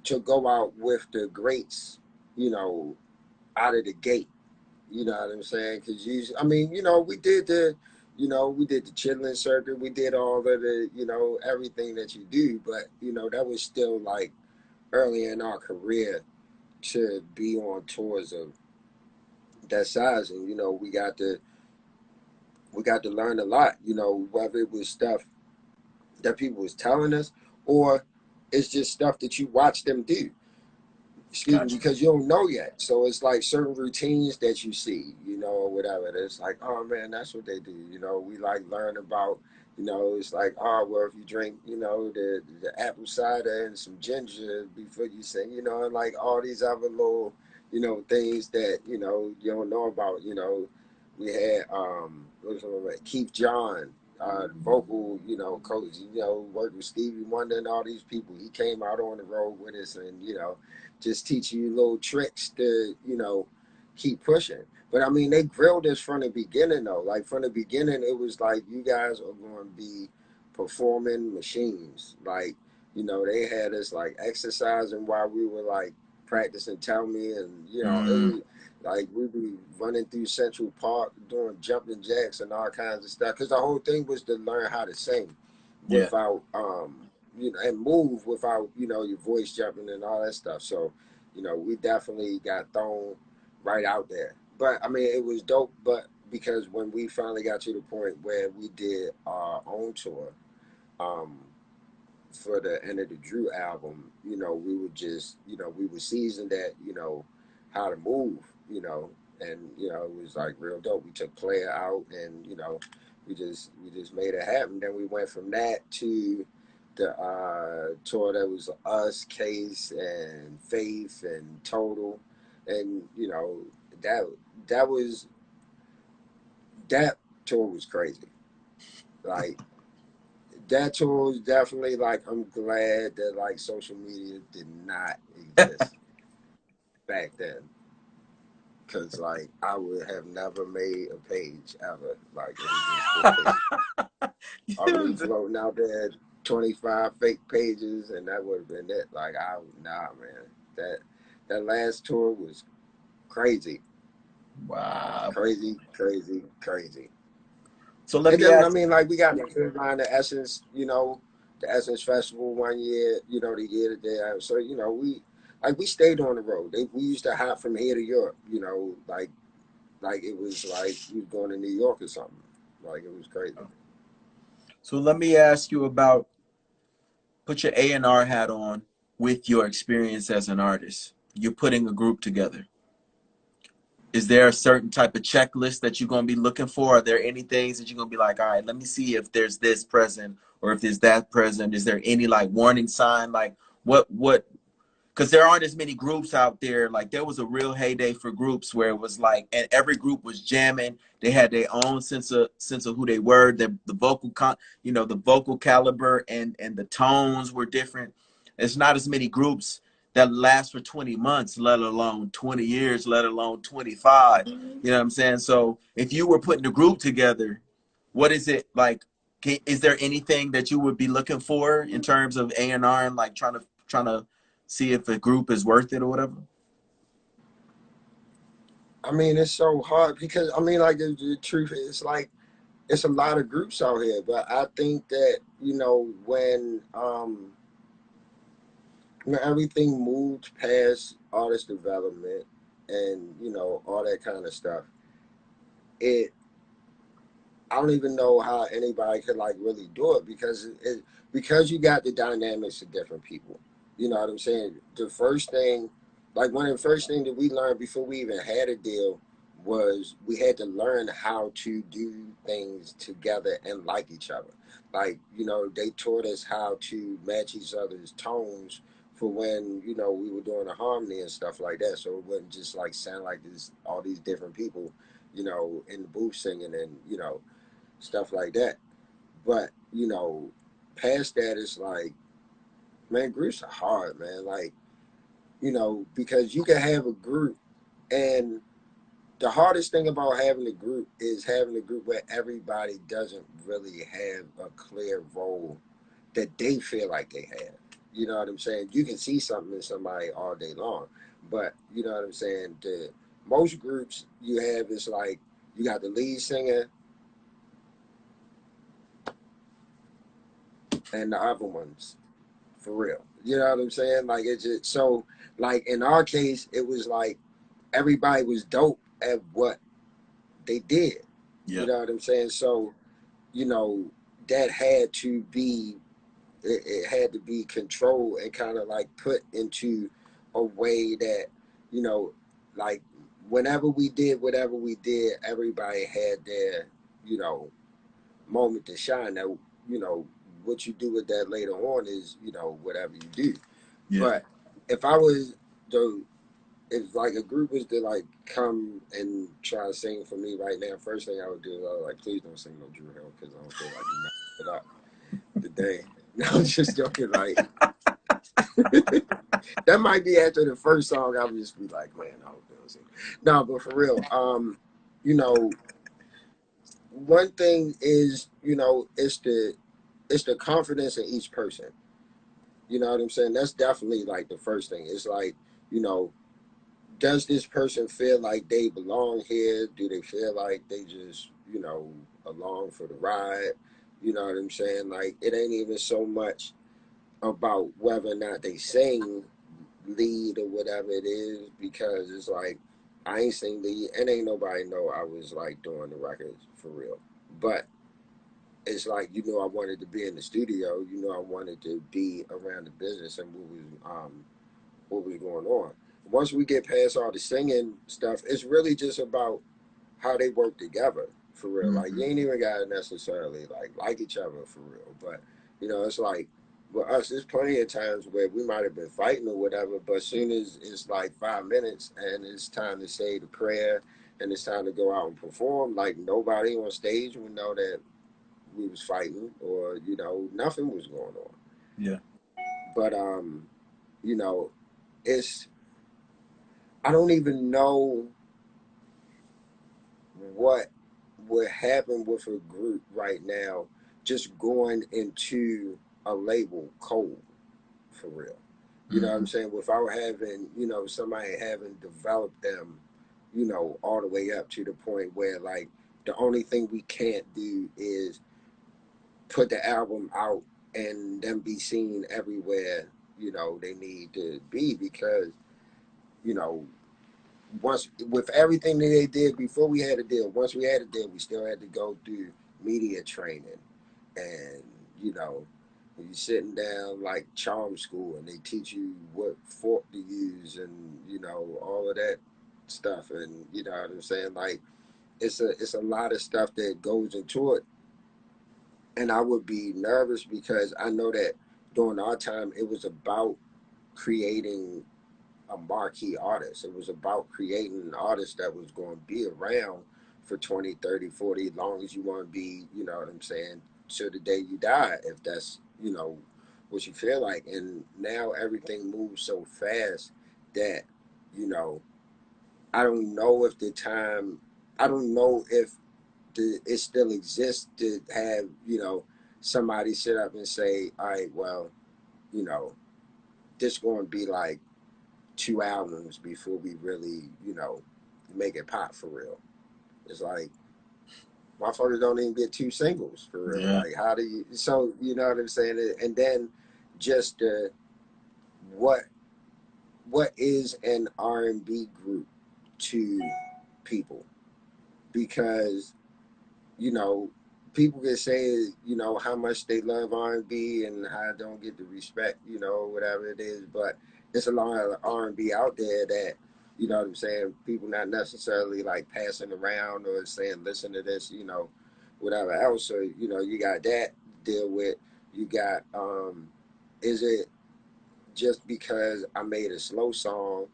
to go out with the greats, out of the gate, you know what I'm saying? Because we did the chitlin circuit, we did all of the, everything that you do, but that was still like early in our career to be on tours of that size, and we got to learn a lot, whether it was stuff that people was telling us or it's just stuff that you watch them do. Excuse me, because you don't know yet. So it's like certain routines that you see, or whatever. It's like, oh man, that's what they do. We like learn about, it's like, oh well, if you drink, the apple cider and some ginger before you sing, and like all these other little, things that, you don't know about. We had what was it, Keith John, vocal, coach, worked with Stevie Wonder and all these people. He came out on the road with us and, just teaching you little tricks to, keep pushing. But they grilled us from the beginning though. Like from the beginning, it was like, you guys are going to be performing machines. Like, they had us like exercising while we were like practicing Tell Me, and, it was like we'd be running through Central Park doing jumping jacks and all kinds of stuff. Because the whole thing was to learn how to sing without, and move without, your voice jumping and all that stuff. So, You know, we definitely got thrown right out there. But I mean, it was dope. But because when we finally got to the point where we did our own tour, um, for the end of the Dru album, you know, we were just, you know, we were seasoned at, you know, how to move, you know, and you know, it was like real dope. We took Player out, and you know, we just made it happen. Then we went from that to the tour that was us, Case, and Faith, and Total, and you know, that that was that tour was crazy. Like that tour was definitely like, I'm glad that like social media did not exist back then, because like I would have never made a page ever. Like it was just four pages of me floating out there, 25 fake pages, and that would have been it. Like nah, man, that last tour was crazy, Wow. crazy, crazy, crazy. So let And me then I ask. mean, like we got the headline, the Essence, you know, the Essence Festival one year, you know, the year that they have. So you know, we stayed on the road. We used to hop from here to Europe, you know, like it was like we was going to New York or something. Like it was crazy. So let me ask you about, put your A&R hat on with your experience as an artist. You're putting a group together. Is there a certain type of checklist that you're going to be looking for? Are there any things that you're going to be like, all right, let me see if there's this present or if there's that present? Is there any like warning sign? Like what, because there aren't as many groups out there. Like there was a real heyday for groups where it was like, and every group was jamming. They had their own sense of who they were. The vocal the vocal caliber and the tones were different. It's not as many groups that last for 20 months, let alone 20 years, let alone 25. You know what I'm saying? So if you were putting a group together, what is it like? Is there anything that you would be looking for in terms of A&R and like trying to see if a group is worth it or whatever? I mean, it's so hard because I mean, like the truth is like it's a lot of groups out here, but I think that you know when everything moved past artist development and you know all that kind of stuff, it I don't even know how anybody could like really do it because you got the dynamics of different people. You know what I'm saying? The first thing, like one of the first things that we learned before we even had a deal was we had to learn how to do things together and like each other. Like, you know, they taught us how to match each other's tones for when, you know, we were doing a harmony and stuff like that. So it wouldn't just like sound like this all these different people, you know, in the booth singing and, you know, stuff like that. But you know, past that, it's like, man, groups are hard, man. Like you know, because you can have a group, and the hardest thing about having a group is having a group where everybody doesn't really have a clear role that they feel like they have. You know what I'm saying? You can see something in somebody all day long, but you know what I'm saying. The most groups you have is like you got the lead singer and the other ones for real. You know what I'm saying? Like it's just so like in our case, it was like everybody was dope at what they did. You Yeah. know what I'm saying? So, you know, that had to be it had to be controlled and kind of like put into a way that, you know, like whenever we did whatever we did, everybody had their, you know, moment to shine. Now, you know, what you do with that later on is, you know, whatever you do. Yeah. But if I was the if like a group was to like come and try to sing for me right now, first thing I would do is I would like, please don't sing no Dru Hill because I don't feel like you messed it up today. No, I'm just joking. Like that might be after the first song. I would just be like, man, I hope they don't sing. No, but for real, you know, one thing is, you know, it's the confidence in each person. You know what I'm saying? That's definitely like the first thing. It's like, you know, does this person feel like they belong here? Do they feel like they just, you know, along for the ride? You know what I'm saying? Like it ain't even so much about whether or not they sing. lead or whatever it is, because it's like I ain't sing lead and ain't nobody know I was like doing the records for real. But it's like, I wanted to be in the studio, I wanted to be around the business and what was going on. Once we get past all the singing stuff, it's really just about how they work together for real. Like Mm-hmm. you ain't even gotta necessarily like each other for real. But it's like with us, there's plenty of times where we might have been fighting or whatever, but as soon as it's like 5 minutes and it's time to say the prayer and it's time to go out and perform, like nobody on stage would know that we was fighting or, nothing was going on. Yeah. But you know, it's I don't even know what would happen with a group right now just going into a label cold for real. You know what I'm Mm-hmm. saying? Without having, somebody having developed them, all the way up to the point where like the only thing we can't do is put the album out and then be seen everywhere, they need to be because, you know, once with everything that they did before we had a deal, once we had a deal, we still had to go through media training, and you sitting down like charm school, and they teach you what fork to use, and all of that stuff, and you know what I'm saying. Like it's a lot of stuff that goes into it, and I would be nervous because I know that during our time it was about creating a marquee artist. It was about creating an artist that was going to be around for 20, 30, 40, as long as you want to be, you know what I'm saying, till the day you die, if that's, what you feel like. And now everything moves so fast that, you know, I don't know if the time, I don't know if it still exists to have, somebody sit up and say, all right, well, you know, this going to be like 2 albums before we really, make it pop for real. It's like motherfuckers don't even get 2 singles for real. Yeah. Like how do you? So you know what I'm saying? And then just what what is an R&B group to people? Because you know, people can say, how much they love R&B and how I don't get the respect, whatever it is. But there's a lot of R&B out there that, you know what I'm saying, people not necessarily like passing around or saying, listen to this, whatever else. So, you got that to deal with. You got, is it just because I made a slow song,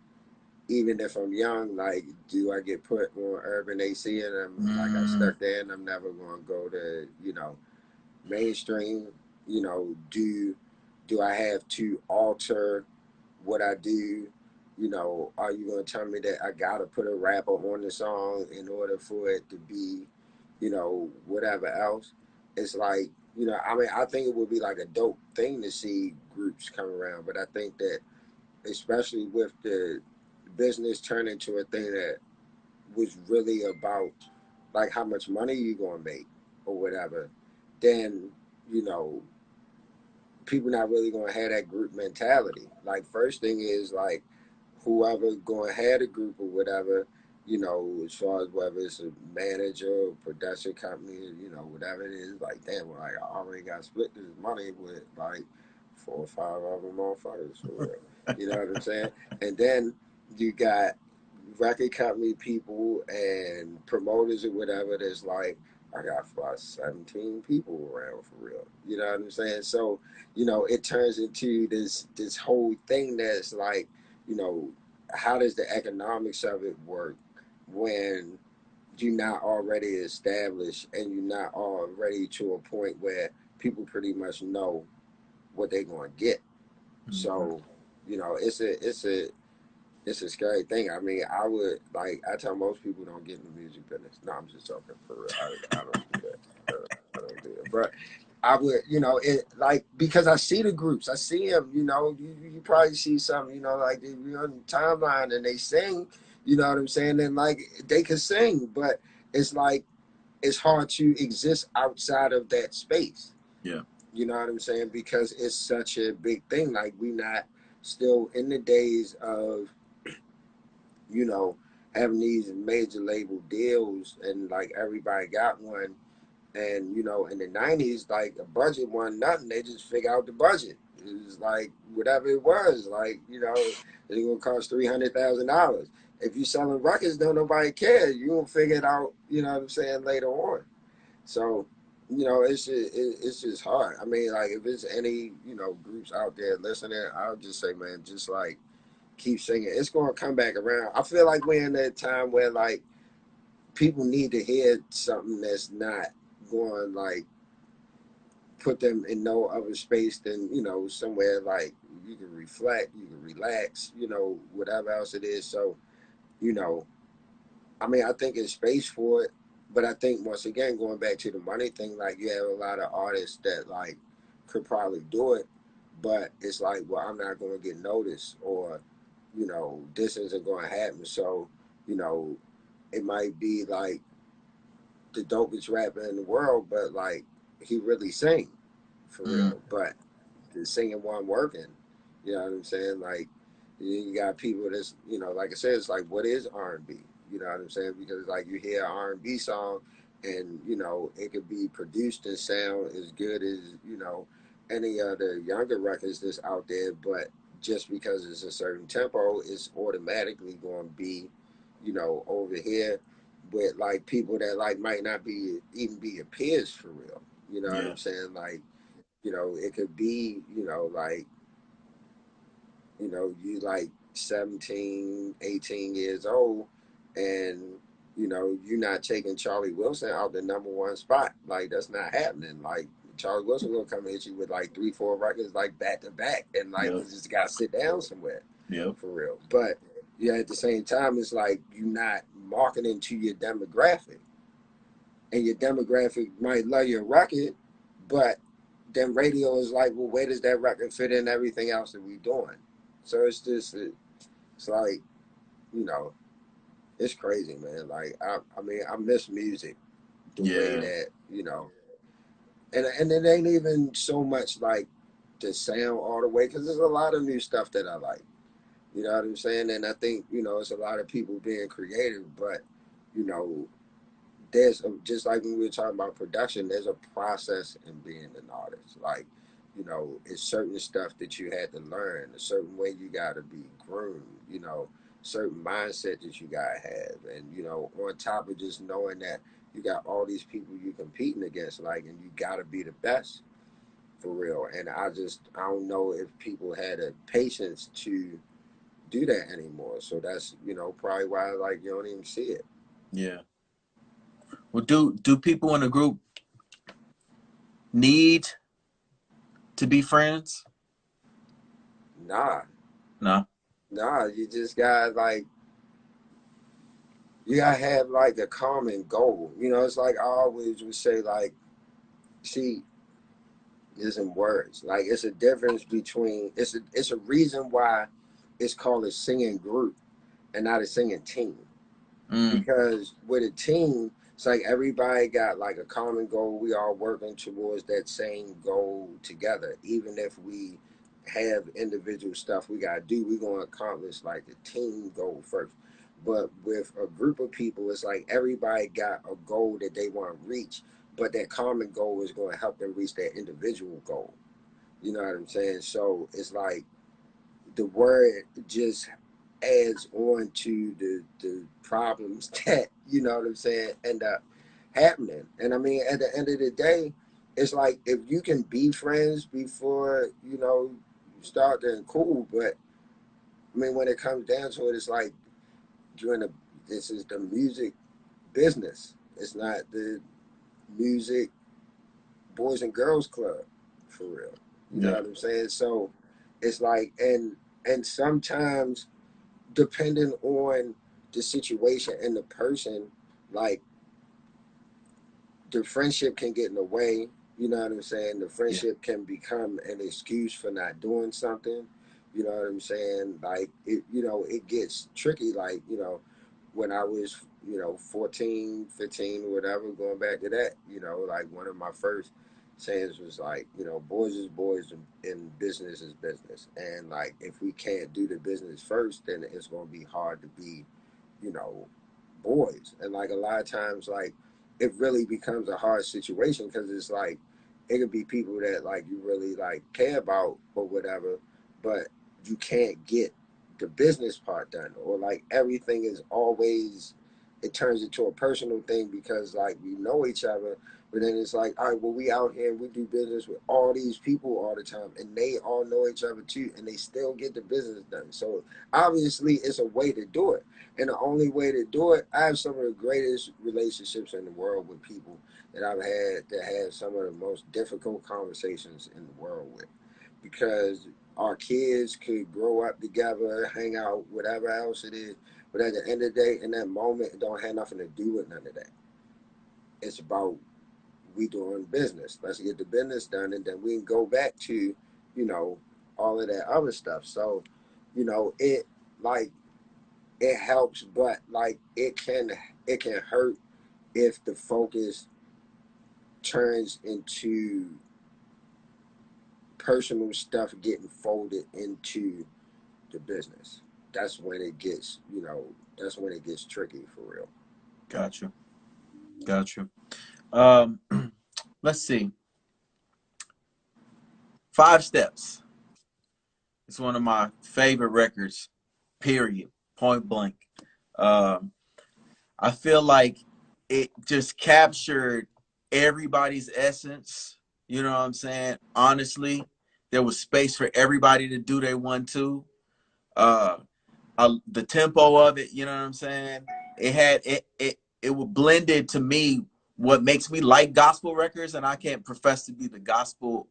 even if I'm young, like, do I get put on Urban AC and I'm like I Mm-hmm. stuck there and I'm never gonna go to, mainstream? Do I have to alter what I do? Are you gonna tell me that I gotta put a rapper on the song in order for it to be, whatever else? It's like, I mean, I think it would be like a dope thing to see groups come around, but I think that especially with the business turning into a thing that was really about like how much money you gonna make or whatever, then you know people not really gonna have that group mentality. Like first thing is like whoever going to have a group or whatever, as far as whether it's a manager or production company, whatever it is, like damn, well, like I already got split this money with like 4 or 5 other motherfuckers for real. You know what I'm saying? And then you got record company people and promoters or whatever that's like, I got 17 people around for real. You know what I'm saying? So, it turns into this whole thing that's like, you know, how does the economics of it work when you're not already established and you're not already to a point where people pretty much know what they're going to get. Mm-hmm. So, it's a scary thing. I mean, I would like I tell most people don't get in the music business. No, I'm just talking for real. I don't do that. I don't do it. But I would, it like because I see the groups. I see them. You probably see some. Like they be on the timeline and they sing. You know what I'm saying? And like they can sing, but it's like it's hard to exist outside of that space. Yeah. You know what I'm saying? Because it's such a big thing. Like we not still in the days of, you know, having these major label deals and like everybody got one. And, you know, in the 90s, like a budget wasn't nothing. They just figure out the budget. It was like whatever it was, like, you know, it's going to cost $300,000. If you're selling records, don't nobody care. You will figure it out, you know what I'm saying, later on. So, you know, it's just hard. I mean, like, if there's any, you know, groups out there listening, I would just say, man, just like keep singing. It's going to come back around. I feel like we're in that time where, like, people need to hear something that's not going, like, put them in no other space than, you know, somewhere like you can reflect, you can relax, you know, whatever else it is. So, you know, I mean, I think there's space for it, but I think once again, going back to the money thing, like you have a lot of artists that like could probably do it, but it's like, well, I'm not going to get noticed, or, you know, this isn't going to happen. So, you know, it might be like the dopest rapper in the world, but like he really sing for Mm, real. But the singing wasn't working. You know what I'm saying? Like you got people that's, you know, like I said, it's like what is R&B? You know what I'm saying? Because like you hear an R&B song, and you know it could be produced and sound as good as, you know, any other younger records that's out there, but just because it's a certain tempo, it's automatically going to be, you know, over here with like people that like might not be even be your peers for real. You know what yeah. I'm saying? Like, you know, it could be, you know, like, you know, you like 17, 18 years old, and, you know, you're not taking Charlie Wilson out the number one spot. Like, that's not happening. Like, Charlie Wilson gonna come at you with like 3, 4 records like back to back, and like Yep. you just gotta sit down somewhere Yep. for real. But yeah, at the same time, it's like you're not marketing to your demographic, and your demographic might love your record, but then radio is like, well, where does that record fit in everything else that we doing? So it's just, it's like, you know, it's crazy, man. Like, I mean, I miss music the way Yeah. that, you know, and it ain't even so much like the sound all the way, because there's a lot of new stuff that I like. You know what I'm saying? And I think, you know, it's a lot of people being creative, but, you know, there's just like when we were talking about production, there's a process in being an artist. Like, you know, it's certain stuff that you had to learn, a certain way you got to be groomed, you know, certain mindset that you got to have. And, you know, on top of just knowing that you got all these people you competing against, like, and you got to be the best for real. And I don't know if people had the patience to do that anymore. So that's, you know, probably why, like, you don't even see it. Yeah. Well, do people in the group need to be friends? Nah, No. nah, you just got like you gotta have like a common goal. You know, it's like I always would say, like, see, isn't words. Like it's a difference between it's a reason why it's called a singing group and not a singing team. Mm, Because with a team, it's like everybody got like a common goal. We all working towards that same goal together. Even if we have individual stuff we gotta do, we're gonna accomplish like the team goal first. But with a group of people, it's like everybody got a goal that they want to reach, but that common goal is going to help them reach their individual goal. You know what I'm saying? So it's like the word just adds on to the problems that, you know what I'm saying, end up happening. And I mean, at the end of the day, it's like if you can be friends before, you know, you start, then cool. But I mean, when it comes down to it, it's like during the this is the music business. It's not the music boys and girls club for real. You know yeah. what I'm saying? So it's like, and sometimes depending on the situation and the person, like the friendship can get in the way. You know what I'm saying? The Yeah. friendship can become an excuse for not doing something. You know what I'm saying? Like it, you know, it gets tricky. Like, you know, when I was, you know, 14, 15, whatever, going back to that, you know, like one of my first sayings was like, you know, boys is boys and business is business. And like, if we can't do the business first, then it's going to be hard to be, you know, boys. And like a lot of times, like it really becomes a hard situation because it's like it could be people that like you really like care about or whatever, but you can't get the business part done, or like everything is always, it turns into a personal thing because like we know each other, but then it's like, all right, well, we out here and we do business with all these people all the time, and they all know each other too, and they still get the business done. So obviously, it's a way to do it, and the only way to do it, I have some of the greatest relationships in the world with people that I've had that have some of the most difficult conversations in the world with, because our kids could grow up together, hang out, whatever else it is. But at the end of the day, in that moment, it don't have nothing to do with none of that. It's about we doing business. Let's get the business done, and then we can go back to, you know, all of that other stuff. So, you know, it like it helps, but like it can hurt if the focus turns into personal stuff getting folded into the business. That's when it gets, you know, that's when it gets tricky for real. Gotcha. Gotcha. Um, let's see. Five Steps. It's one of my favorite records. Period. Point blank. Um, I feel like it just captured everybody's essence. You know what I'm saying? Honestly, there was space for everybody to do their one two. Uh, the tempo of it, you know what I'm saying? It had it would blended to me what makes me like gospel records, and I can't profess to be the gospel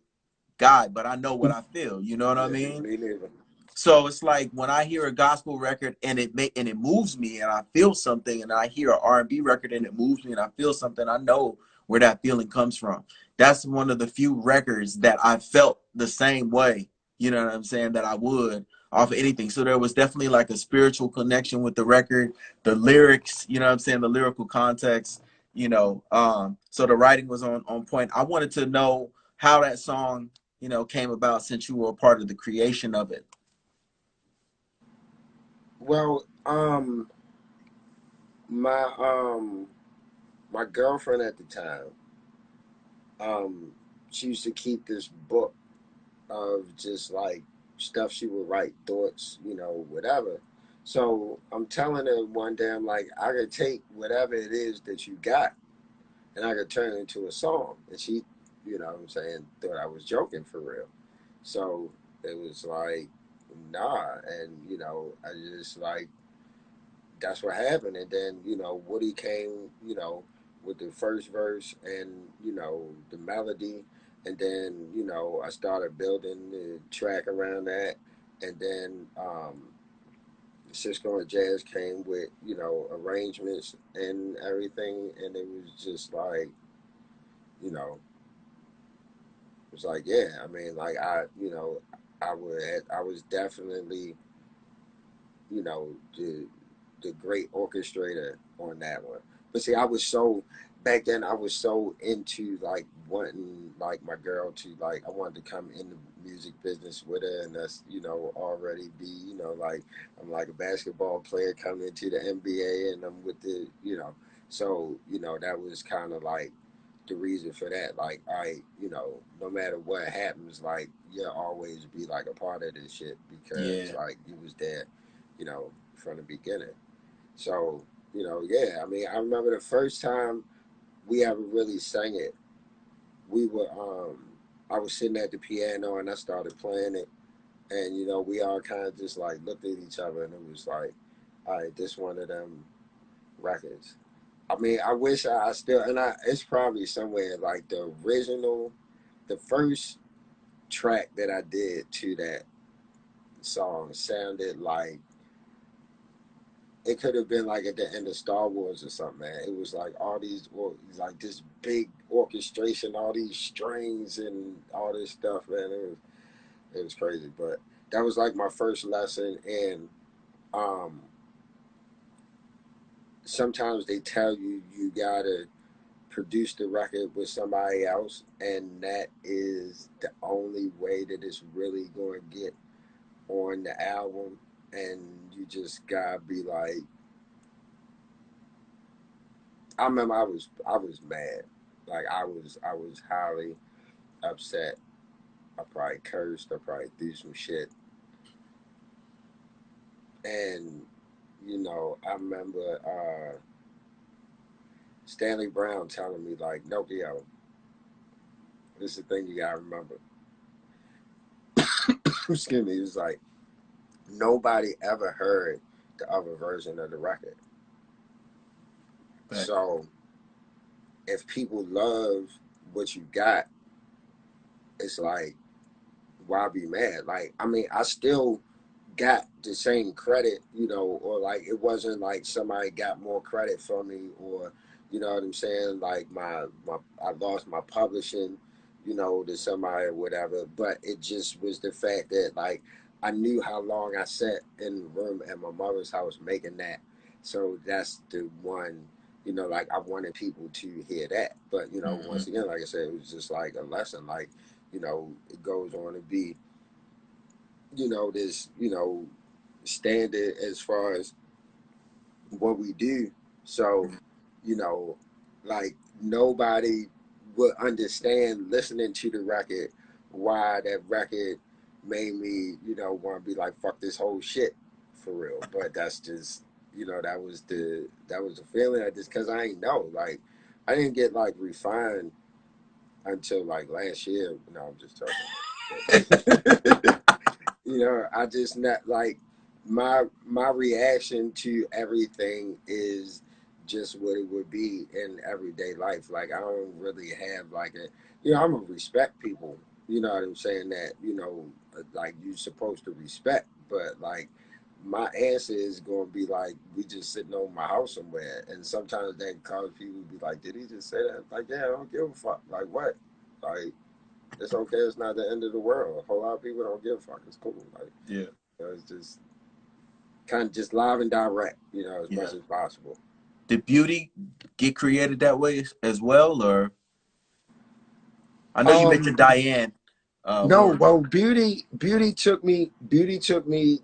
guy, but I know what I feel. You know what I Yeah, mean? me neither. So it's like when I hear a gospel record and it moves me and I feel something, and I hear an R&B record and it moves me and I feel something, I know where that feeling comes from. That's one of the few records that I felt the same way, you know what I'm saying, that I would off of anything. So there was definitely like a spiritual connection with the record, the lyrics, you know what I'm saying, the lyrical context, you know. So the writing was on point. I wanted to know how that song, you know, came about since you were a part of the creation of it. Well, my my girlfriend at the time, um, she used to keep this book of just like stuff she would write, thoughts, you know, whatever. So I'm telling her one day, I'm like, I could take whatever it is that you got and I could turn it into a song. And she, you know what I'm saying, thought I was joking for real. So it was like, nah. And, you know, I just like, that's what happened. And then, you know, Woody came, you know, with the first verse and, you know, the melody. And then, you know, I started building the track around that. And then Cisco and Jazz came with, you know, arrangements and everything. And it was just like, you know, it was like, yeah, I mean, like you know, I was definitely, you know, the great orchestrator on that one. But see, I was so back then. I was so into like wanting like my girl to like I wanted to come in the music business with her, and us, you know, already be, you know, like I'm like a basketball player coming into the NBA, and I'm with the, you know, so you know that was kind of like the reason for that. Like, you know, no matter what happens, like you'll always be like a part of this shit because Yeah. like you was there, you know, from the beginning. So, you know, yeah, I mean, I remember the first time we ever really sang it, we were, I was sitting at the piano and I started playing it. And, you know, we all kind of just like looked at each other and it was like, all right, this one of them records. I mean, I wish I still, and it's probably somewhere like the original, the first track that I did to that song sounded like it could have been like at the end of Star Wars or something, man. It was like all these, like this big orchestration, all these strings and all this stuff, man. It was crazy, but that was like my first lesson. And um, sometimes they tell you you gotta produced the record with somebody else, and that is the only way that it's really going to get on the album. And you just gotta be like, I remember I was mad, like I was highly upset. I probably cursed. I probably threw some shit, and I remember Stanley Brown telling me like, Nokio, this is the thing you gotta remember. Excuse me. He was like, nobody ever heard the other version of the record. Right. So if people love what you got, it's like, why be mad? Like, I mean, I still got the same credit, or like it wasn't like somebody got more credit from me, or you know what I'm saying? Like my I lost my publishing, to somebody or whatever. But it just was the fact that like I knew how long I sat in the room at my mother's house making that. So that's the one, like I wanted people to hear that. But once again, like I said, it was just like a lesson. Like, it goes on to be, this, standard as far as what we do. So, you know, like nobody would understand listening to the record why that record made me, want to be like, fuck this whole shit for real. But that's just, that was the feeling. I just, cause I ain't know, like, I didn't get like refined until like last year. No, I'm just talking. I just not like my reaction to everything is just what it would be in everyday life. Like I don't really have like I'm gonna respect people. You know what I'm saying? That like you're supposed to respect, but like my answer is gonna be like we just sitting on my house somewhere, and sometimes that cause people to be like, did he just say that? Like, yeah, I don't give a fuck. Like what? Like it's okay. It's not the end of the world. A whole lot of people don't give a fuck. It's cool. Like, Yeah. it's just kind of just live and direct, as Yeah. much as possible. Did Beauty get created that way as well, or I know you mentioned Um, Diane no, Warren. well, beauty took me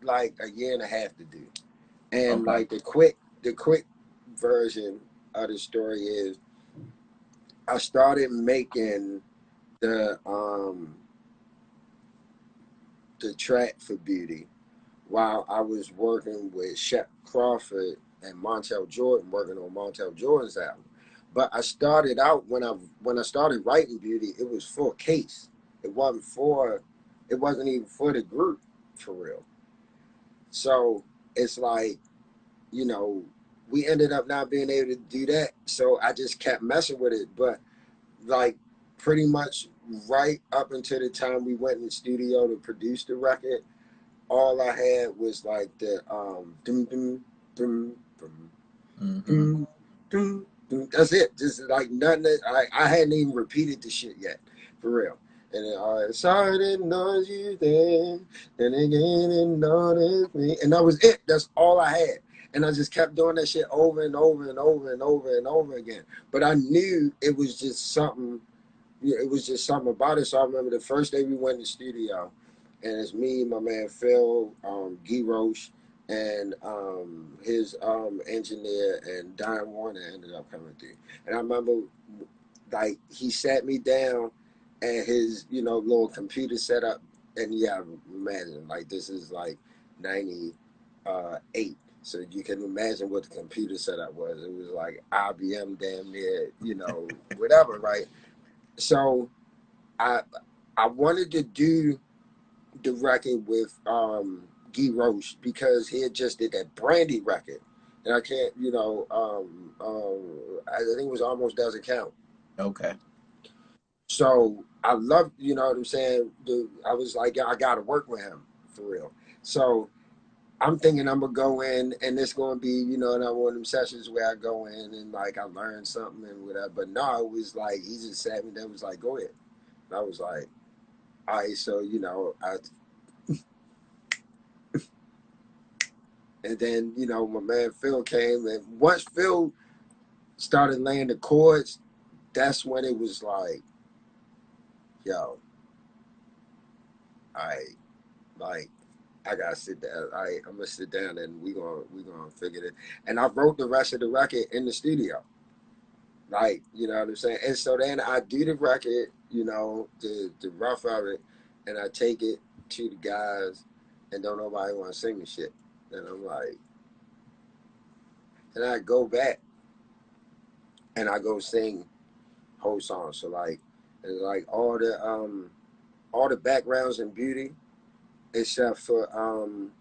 like a year and a half to do, and Okay. like the quick version of the story is I started making the um the track for Beauty while I was working with Shep Crawford and Montel Jordan, working on Montel Jordan's album. But I started out when I started writing Beauty, it was for Case. It wasn't for it wasn't even for the group for real. So it's like, you know, we ended up not being able to do that. So I just kept messing with it. But like pretty much right up until the time we went in the studio to produce the record, all I had was like the dum dum dum dum Mm-hmm. dum dum dum. That's it. Just like nothing. I hadn't even repeated the shit yet, for real. And then sorry didn't know you then, and again didn't notice me, and that was it. That's all I had. And I just kept doing that shit over and over and over and over and over again. But I knew it was just something. It was just something about it. So I remember the first day we went in the studio, and it's me, my man Phil, Guy Roche, and his engineer, and Don Warner ended up coming through. And I remember, like, he sat me down at his, little computer setup, and yeah, imagine, like, this is like 98. So you can imagine what the computer setup was. It was like IBM damn near, whatever, right? So I I wanted to do the record with Guy Roche because he had just did that Brandy record. And I can't, I think it was Almost Doesn't Count. Okay. So I loved, you know what I'm saying? I was like, I got to work with him for real. So I'm thinking I'm going to go in and it's going to be, another one of them sessions where I go in and like I learn something and whatever. But no, it was like, he just sat me there and was like, go ahead. And I was like, all right, so, and then, my man Phil came, and once Phil started laying the chords, that's when it was like, yo, I like I gotta sit down. I'm gonna sit down and we gonna figure it. And I wrote the rest of the record in the studio. Like, you know what I'm saying? And so then I do the record, you know, the rough of it, and I take it to the guys, and don't nobody want to sing the shit. And I'm like, and I go back and I go sing whole songs. So like, and like all the backgrounds and beauty, except for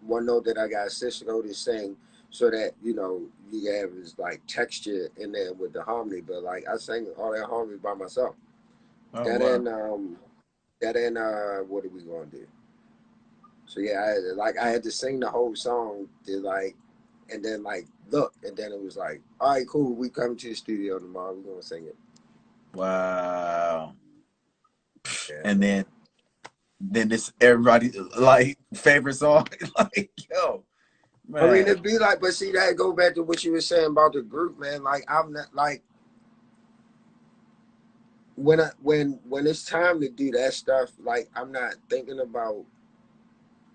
one note that I got Cisco to sing, so that you know you have is like texture in there with the harmony. But like I sang all that harmony by myself. Oh That wow. and what are we gonna do? So yeah, I had to sing the whole song to like, and then like look, and then it was like, all right, cool, we come to the studio tomorrow, we're gonna sing it. Wow. Yeah, And man. then this everybody like favorite song. Like, yo, I mean, man. it'd be like, but see, that go back to what you were saying about the group, man. Like, I'm not like when it's time to do that stuff. Like, I'm not thinking about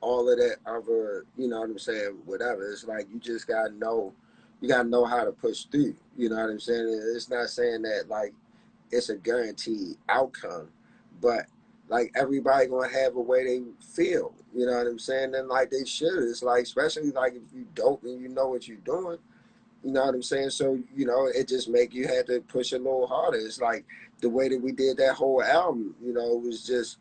all of that other, you know what I'm saying, whatever. It's like you gotta know how to push through. You know what I'm saying? It's not saying that like it's a guaranteed outcome, but like everybody gonna have a way they feel. You know what I'm saying? And like they should. It's like especially like if you dope and you know what you're doing. You know what I'm saying? So you know it just make you have to push a little harder. It's like the way that we did that whole album. You know, it was just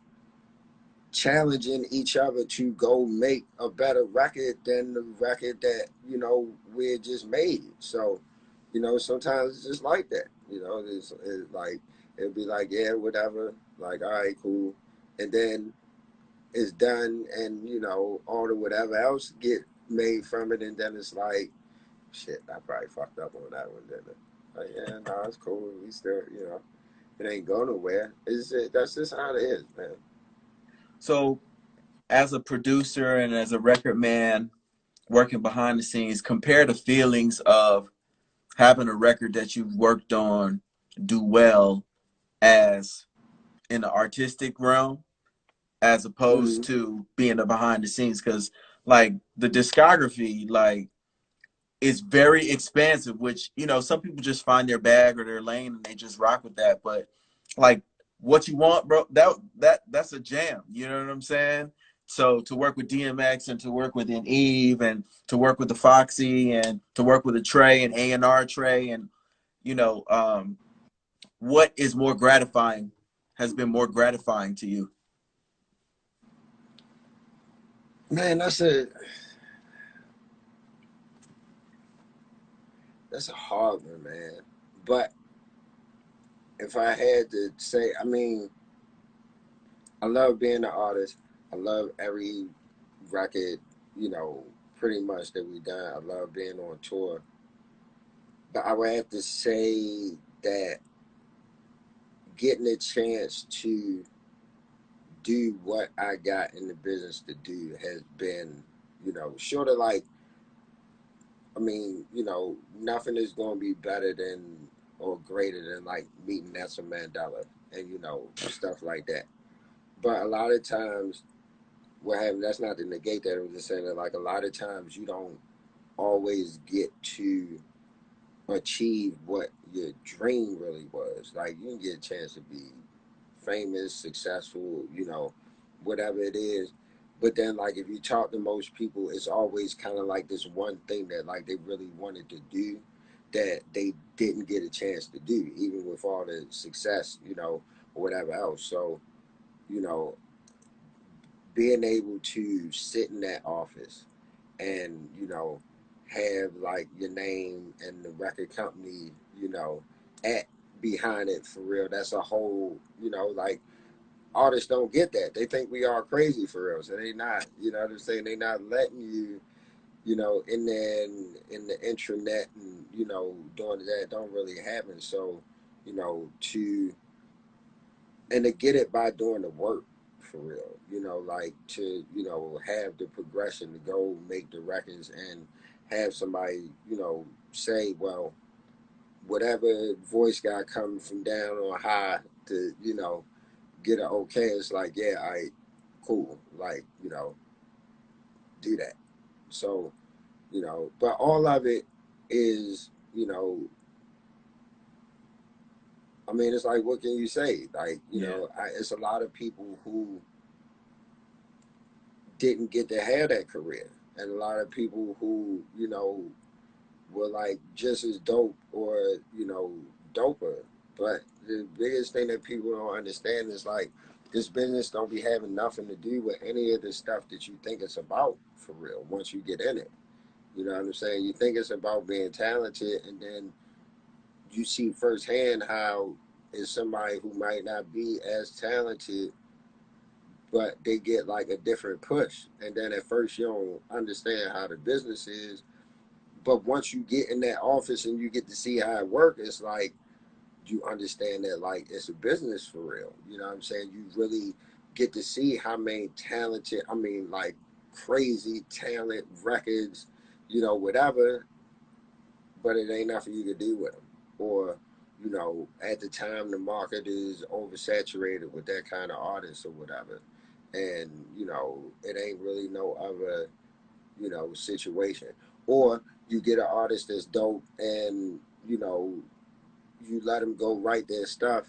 challenging each other to go make a better record than the record that you know we had just made. So, you know, sometimes it's just like that. You know, it's like it'll be like, yeah, whatever. Like, all right, cool, and then it's done, and you know, all the whatever else get made from it, and then it's like, shit, I probably fucked up on that one, didn't it? Like, yeah, no, it's cool. We still, you know, it ain't going nowhere. That's just how it is, man. So as a producer and as a record man working behind the scenes, compare the feelings of having a record that you've worked on do well as in the artistic realm as opposed Mm-hmm. to being the behind the scenes, because like the discography like is very expansive, which you know some people just find their bag or their lane and they just rock with that. But like what you want, bro, that's a jam. You know what I'm saying? So to work with DMX and to work with an Eve and to work with the Foxy and to work with a Trey and A&R Trey and you know what is more gratifying has been more gratifying to you? Man, that's a hard one, man. But if I had to say, I mean, I love being an artist. I love every record, you know, pretty much that we done. I love being on tour. But I would have to say that getting a chance to do what I got in the business to do has been, you know, short of like, I mean, you know, nothing is going to be better than or greater than like meeting Nelson Mandela and, you know, stuff like that. But a lot of times, what happened, that's not to negate that. I'm just saying that, like, a lot of times you don't always get to achieve what your dream really was. Like, you can get a chance to be famous, successful, you know, whatever it is. But then, like, if you talk to most people, it's always kind of like this one thing that, like, they really wanted to do that they didn't get a chance to do, even with all the success, you know, or whatever else. So, you know, being able to sit in that office and, you know, have like your name and the record company, you know, at behind it for real, that's a whole, you know, like artists don't get that. They think we are crazy for real. So they not, you know what I'm saying? They not letting you, you know, in there in the intranet and, you know, doing that don't really happen. So, you know, to get it by doing the work for real, you know, like to, you know, have the progression to go make the records and have somebody, you know, say, well, whatever voice guy coming from down on high to, you know, get an okay. It's like, yeah, I cool. Like, you know, do that. So, you know, but all of it is, you know, I mean, it's like, what can you say? Like, you Yeah. know, it's a lot of people who didn't get to have that career, and a lot of people who, you know, were like just as dope or, you know, doper. But the biggest thing that people don't understand is like this business don't be having nothing to do with any of the stuff that you think it's about for real once you get in it. You know what I'm saying? You think it's about being talented, and then you see firsthand how is somebody who might not be as talented, but they get like a different push. And then at first you don't understand how the business is, but once you get in that office and you get to see how it works, it's like you understand that like it's a business for real. You know what I'm saying? You really get to see how many talented, I mean, like crazy talent records, you know, whatever, but it ain't nothing you can do with them. Or, you know, at the time the market is oversaturated with that kind of artist or whatever. And, you know, it ain't really no other, you know, situation. Or you get an artist that's dope and, you know, you let them go write their stuff,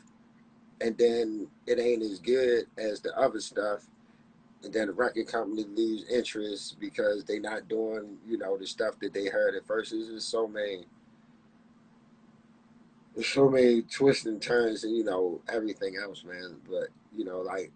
and then it ain't as good as the other stuff, and then the record company lose interest because they not doing, you know, the stuff that they heard at first. There's just so many twists and turns and, you know, everything else, man. But, you know, like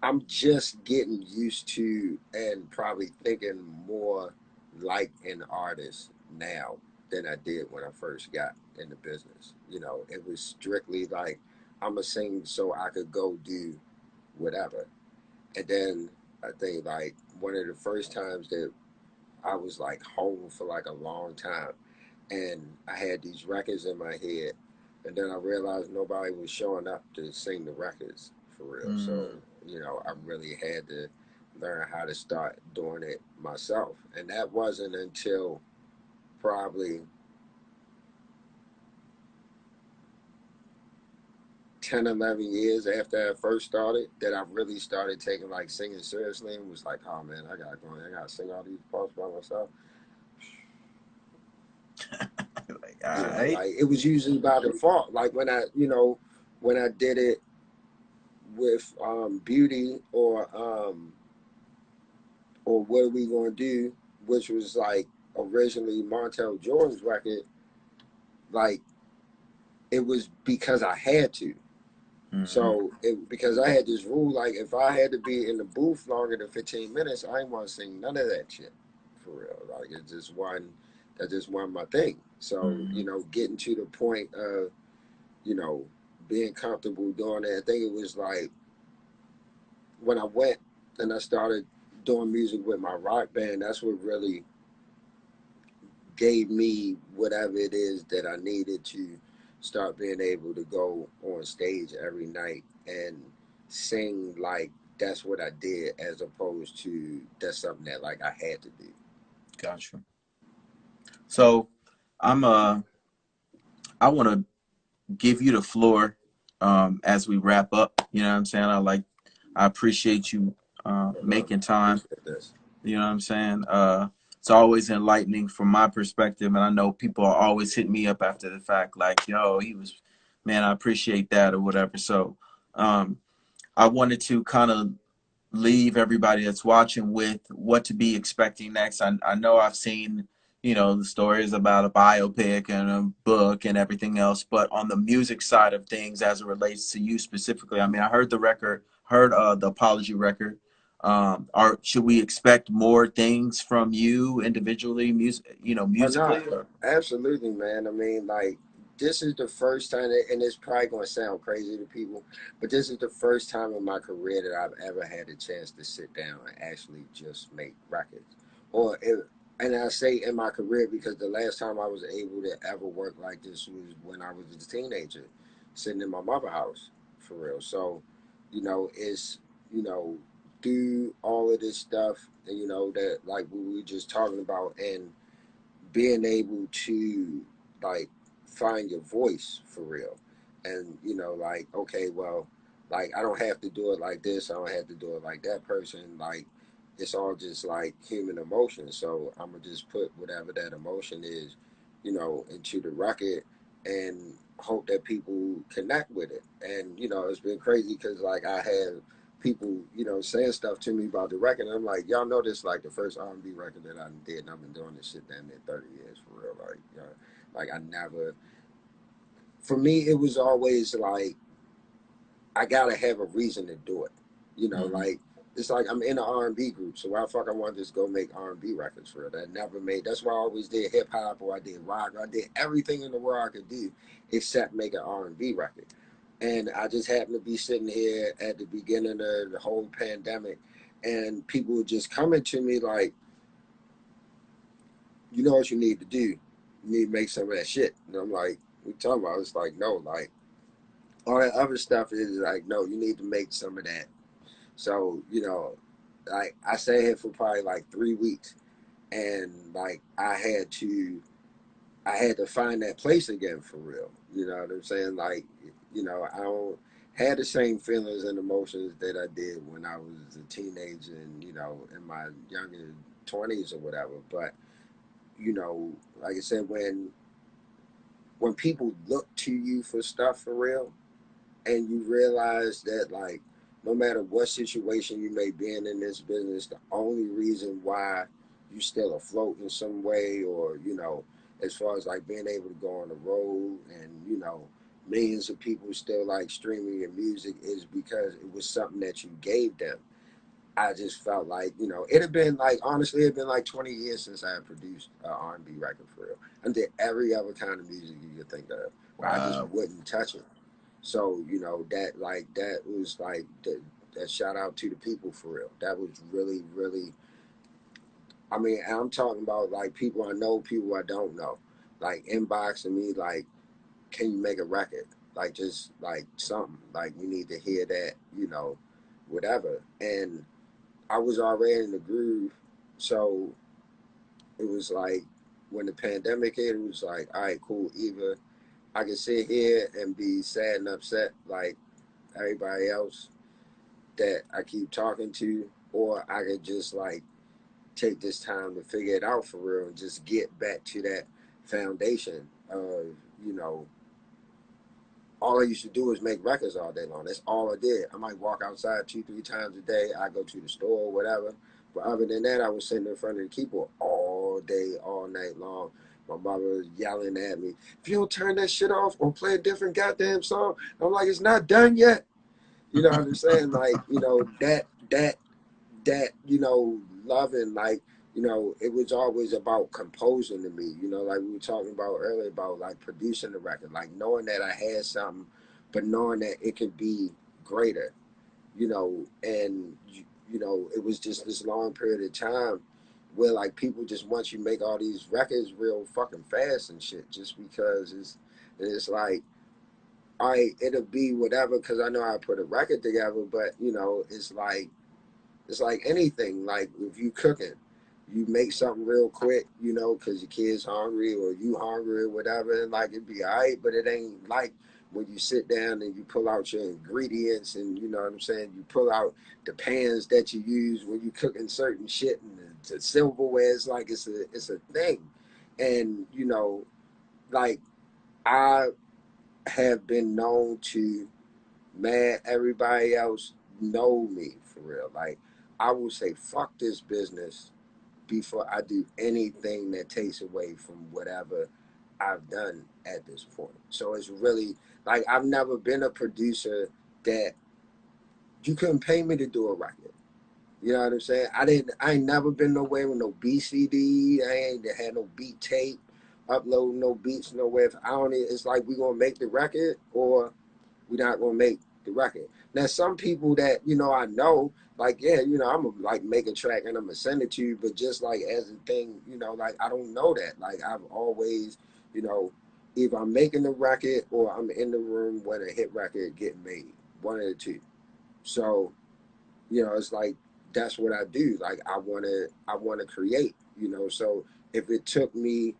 I'm just getting used to and probably thinking more like an artist now than I did when I first got in the business. You know, it was strictly like I'm a sing so I could go do whatever. And then I think like one of the first times that I was like home for like a long time, and I had these records in my head, and then I realized nobody was showing up to sing the records for real. So, Mm, you know, I really had to learn how to start doing it myself, and that wasn't until probably 10, 11 years after I first started that I really started taking like singing seriously and was like, oh man, I gotta go in, I gotta sing all these parts by myself. like, all You know, right. like it was usually by default. Like when I, you know, when I did it with Beauty or What Are We Gonna Do, which was like originally Montel Jordan's record, like it was because I had to. Mm-hmm. So it because I had this rule, like if I had to be in the booth longer than 15 minutes, I didn't want to sing none of that shit. For real. Like it just wasn't that just wasn't my thing. So, Mm-hmm. you know, getting to the point of, you know, being comfortable doing that. I think it was like when I went and I started doing music with my rock band, that's what really gave me whatever it is that I needed to start being able to go on stage every night and sing like that's what I did as opposed to that's something that like I had to do. Gotcha. So I'm I want to give you the floor as we wrap up. You know what I'm saying? I appreciate you No, making I time. appreciate this. You know what I'm saying? It's always enlightening from my perspective, and I know people are always hitting me up after the fact, like, "Yo, he was, man, I appreciate that," or whatever. So, um, I wanted to kind of leave everybody that's watching with what to be expecting next. I know I've seen, the stories about a biopic and a book and everything else, but on the music side of things, as it relates to you specifically, I mean, I heard the record, heard the apology record. Should we expect more things from you individually, Or not. musically? Or? Absolutely, man. I mean, like, this is the first time, and it's probably going to sound crazy to people, but this is the first time in my career that I've ever had a chance to sit down and actually just make records. Or, if, and I say in my career because the last time I was able to ever work like this was when I was a teenager, sitting in my mother's house, for real. So, you know, it's, you know, do all of this stuff, and, you know, that like we were just talking about, and being able to like find your voice for real, and you know, like okay, well, like I don't have to do it like this. I don't have to do it like that person. Like it's all just like human emotion. So I'm gonna just put whatever that emotion is, you know, into the record and hope that people connect with it. And you know, it's been crazy because like I have people, you know, saying stuff to me about the record. And I'm like, y'all know this like the first R&B record that I did, and I've been doing this shit damn near 30 years for real. Like, you know, like I never. For me, it was always like I gotta have a reason to do it. You know, Mm-hmm. like it's like I'm in an R&B group, so why the fuck I want to just go make R&B records for it? I never made. That's why I always did hip hop or I did rock. Or I did everything in the world I could do except make an R&B record. And I just happened to be sitting here at the beginning of the whole pandemic, and people were just coming to me like, you know what you need to do? You need to make some of that shit. And I'm like, we talking about? It's like, no, like all that other stuff is like, no, you need to make some of that. So, you know, like I sat here for probably like 3 weeks, and like I had to find that place again for real. You know what I'm saying? Like, you know, I don't had the same feelings and emotions that I did when I was a teenager and, you know, in my younger 20s or whatever. But, you know, like I said, when people look to you for stuff for real, and you realize that like no matter what situation you may be in this business, the only reason why you still afloat in some way, or you know, as far as like being able to go on the road and you know millions of people still like streaming your music is because it was something that you gave them. I just felt like, you know, it had been like, honestly, it had been like 20 years since I had produced an R&B record for real. I did every other kind of music you could think of where I just Wow. wouldn't touch it. So, you know, that like, that was like, that shout out to the people for real. That was really, really, I mean, I'm talking about like people I know, people I don't know, like inboxing me, like, can you make a record? Like, just like something, like, we need to hear that, you know, whatever. And I was already in the groove, so it was like when the pandemic hit, it was like, all right, cool. Either I can sit here and be sad and upset like everybody else that I keep talking to, or I could just like take this time to figure it out for real and just get back to that foundation of, you know, all I used to do is make records all day long. That's all I did. I might walk outside 2, 3 times a day. I go to the store or whatever. But other than that, I was sitting in front of the keyboard all day, all night long. My mother was yelling at me, if you don't turn that shit off or play a different goddamn song, I'm like, it's not done yet. You know what I'm saying? Like, you know, that you know loving like you know it was always about composing to me, you know, like we were talking about earlier about like producing the record, like knowing that I had something but knowing that it could be greater, you know. And you know it was just this long period of time where like people just want you to make all these records real fucking fast and shit just because it's like all right, it'll be whatever because I know I put a record together, but you know it's like anything. Like if you cooking, you make something real quick, you know, because your kid's hungry or you hungry or whatever, and like it'd be all right, but it ain't like when you sit down and you pull out your ingredients and you know what I'm saying, you pull out the pans that you use when you cooking certain shit and the silverware. It's like it's a thing, and you know, like I have been known to man, everybody else know me for real. Like I will say, fuck this business before I do anything that takes away from whatever I've done at this point. So it's really like I've never been a producer that you couldn't pay me to do a record. You know what I'm saying? I ain't never been nowhere with no BCD. I ain't had no beat tape, upload no beats nowhere. I don't. It's like we gonna make the record or we're not gonna make the record. Now, some people that you know I know, like yeah, you know, I'm gonna like make a track and I'm gonna send it to you, but just like as a thing, you know, like I don't know that. Like I've always, you know, either I'm making the record or I'm in the room when a hit record getting made, one of the two. So, you know, it's like that's what I do. Like I wanna create, you know. So if it took me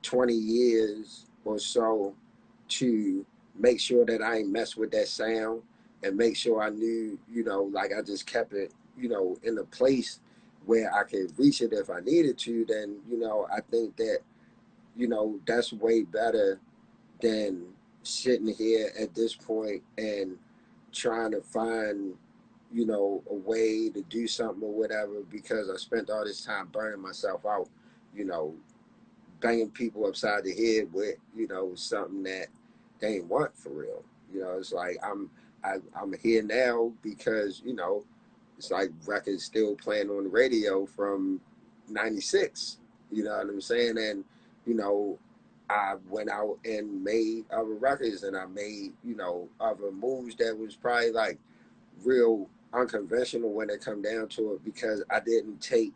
20 years or so to make sure that I ain't mess with that sound and make sure I knew, like I just kept it, in a place where I could reach it if I needed to, then, I think that, that's way better than sitting here at this point and trying to find, a way to do something or whatever because I spent all this time burning myself out, you know, banging people upside the head with, something that they ain't want for real. It's like I'm here now because, it's like records still playing on the radio from '96. You know what I'm saying? And, you know, I went out and made other records and I made, other moves that was probably like real unconventional when it come down to it because I didn't take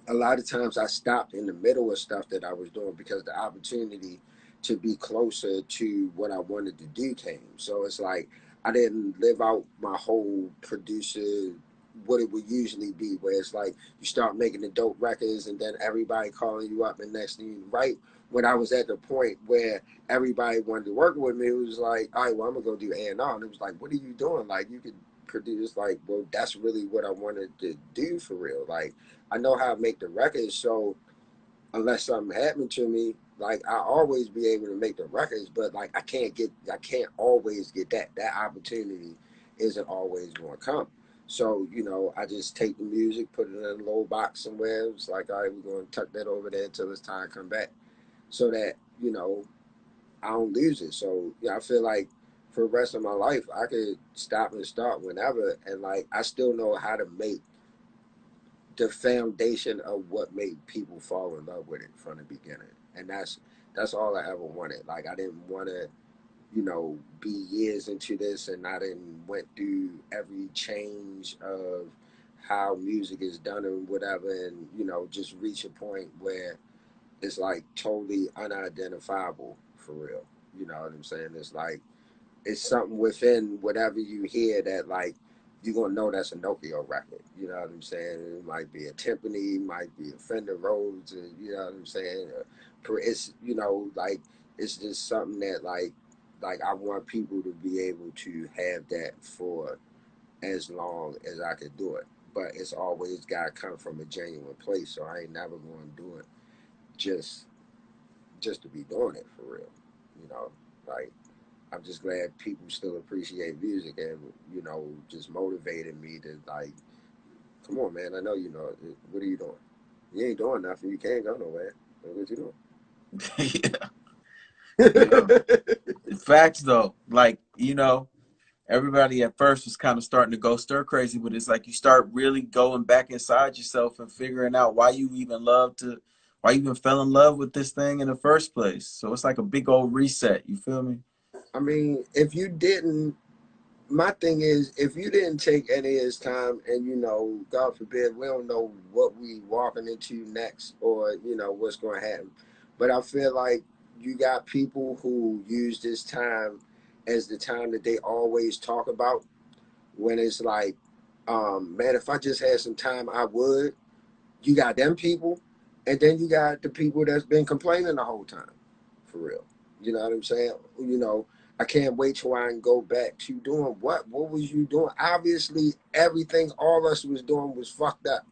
a lot of times I stopped in the middle of stuff that I was doing because the opportunity to be closer to what I wanted to do came. So it's like I didn't live out my whole producer what it would usually be, where it's like you start making the dope records and then everybody calling you up and next thing you right when I was at the point where everybody wanted to work with me, it was like, all right, well I'm gonna go do A&R. And it was like, what are you doing? Like you could produce like, well that's really what I wanted to do for real. Like I know how to make the records, so unless something happened to me, like I always be able to make the records, but like I can't always get that. That opportunity isn't always going to come. So I just take the music, put it in a little box somewhere. It's like, all right, we're going to tuck that over there until it's time to come back, so that I don't lose it. So I feel like for the rest of my life, I could stop and start whenever, and like I still know how to make the foundation of what made people fall in love with it from the beginning. And that's all I ever wanted. Like I didn't want to, be years into this and I didn't went through every change of how music is done and whatever and, just reach a point where it's like totally unidentifiable for real. You know what I'm saying? It's like it's something within whatever you hear that like you're gonna know that's a Nokio record. You know what I'm saying? It might be a timpani, might be a Fender Rhodes, and you know what I'm saying. It's like it's just something that like I want people to be able to have that for as long as I could do it. But it's always got to come from a genuine place. So I ain't never going to do it just just to be doing it for real. You know, like I'm just glad people still appreciate music and just motivated me to like, come on, man. I know you know it. What are you doing? You ain't doing nothing. You can't go nowhere. What you Yeah, yeah. doing? Facts though, like everybody at first was kind of starting to go stir crazy, but it's like you start really going back inside yourself and figuring out why you even fell in love with this thing in the first place. So it's like a big old reset. You feel me? I mean, if you didn't, my thing is, if you didn't take any of his time, and God forbid, we don't know what we walking into next, or what's going to happen. But I feel like you got people who use this time as the time that they always talk about when it's like, man, if I just had some time, I would. You got them people, and then you got the people that's been complaining the whole time, for real. You know what I'm saying? I can't wait till I can go back to doing what? What was you doing? Obviously, everything all us was doing was fucked up,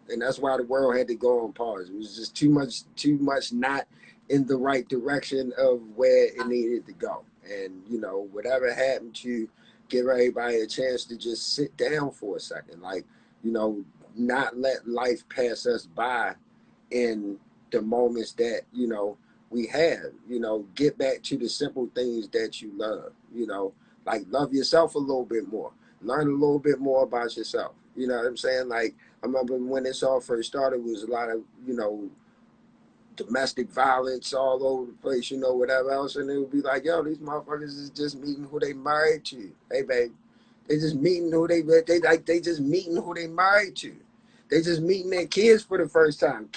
and that's why the world had to go on pause. It was just too much not in the right direction of where it needed to go. And whatever happened to give everybody a chance to just sit down for a second, like you know, not let life pass us by in the moments that we have. Get back to the simple things that you love. Like love yourself a little bit more. Learn a little bit more about yourself. You know what I'm saying? Like I remember when this all first started, it was a lot of domestic violence all over the place. Whatever else, and it would be like, yo, these motherfuckers is just meeting who they married to. Hey, babe, they just meeting who they just meeting who they married to. They just meeting their kids for the first time.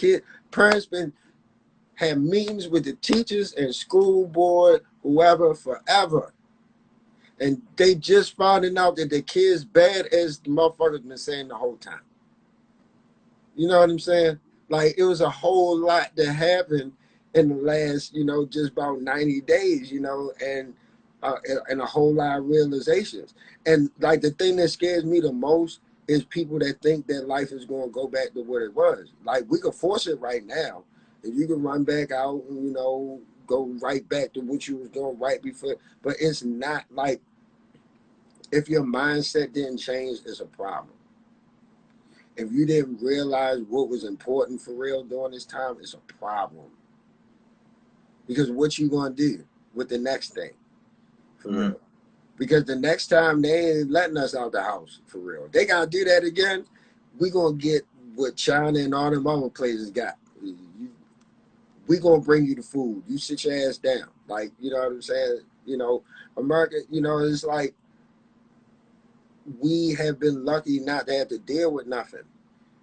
Parents been had meetings with the teachers and school board, whoever, forever. And they just finding out that the kids bad as the motherfuckers been saying the whole time. You know what I'm saying? Like it was a whole lot that happened in the last, just about 90 days, and a whole lot of realizations. And like the thing that scares me the most is people that think that life is going to go back to what it was. Like we can force it right now, and you can run back out and go right back to what you was doing right before. But it's not like if your mindset didn't change, it's a problem. If you didn't realize what was important for real during this time, it's a problem. Because what you gonna do with the next thing, for real? Because the next time they ain't letting us out the house, for real. They gotta do that again. We gonna get what China and all them other places got. We gonna bring you the food. You sit your ass down. Like, you know what I'm saying? America, it's like we have been lucky not to have to deal with nothing.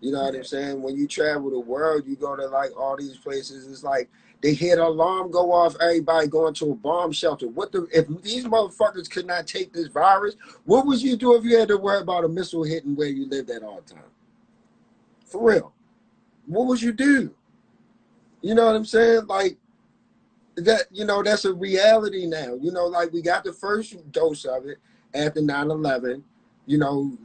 You know what I'm saying? When you travel the world, you go to like all these places. It's like they hear the alarm go off. Everybody going to a bomb shelter. If these motherfuckers could not take this virus? What would you do if you had to worry about a missile hitting where you lived at all time? For real, what would you do? You know what I'm saying? Like that. That's a reality now. Like we got the first dose of it after 9/11.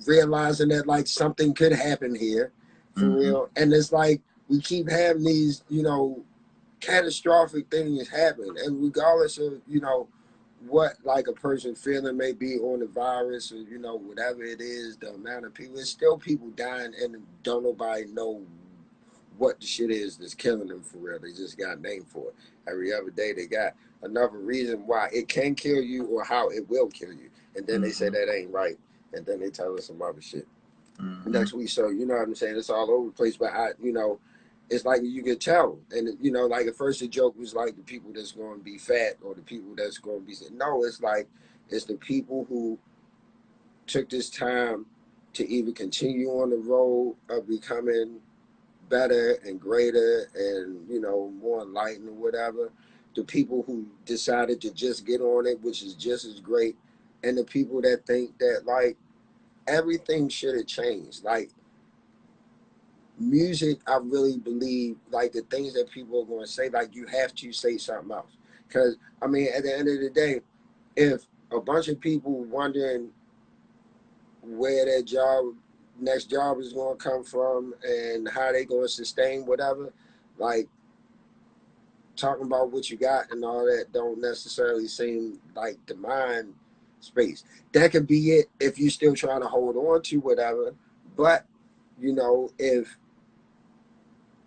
Realizing that like something could happen here. For real. And it's like we keep having these, catastrophic things happen. And regardless of, what like a person feeling may be on the virus or, whatever it is, the amount of people, it's still people dying and don't nobody know what the shit is that's killing them for real. They just got a name for it. Every other day they got another reason why it can kill you or how it will kill you. And then they say that ain't right. And then they tell us some other shit. Next week. So, you know what I'm saying? It's all over the place. But, it's like you can tell. And, like at first the joke was like the people that's going to be fat or the people that's going to be. No, it's like it's the people who took this time to either continue on the road of becoming better and greater and, more enlightened or whatever. The people who decided to just get on it, which is just as great. And the people that think that, like, everything should have changed. Like music, I really believe like the things that people are going to say, like you have to say something else. Because I mean, at the end of the day, if a bunch of people wondering where their next job is going to come from and how they going to sustain whatever, like talking about what you got and all that don't necessarily seem like the mind space. That could be it if you're still trying to hold on to whatever. But, if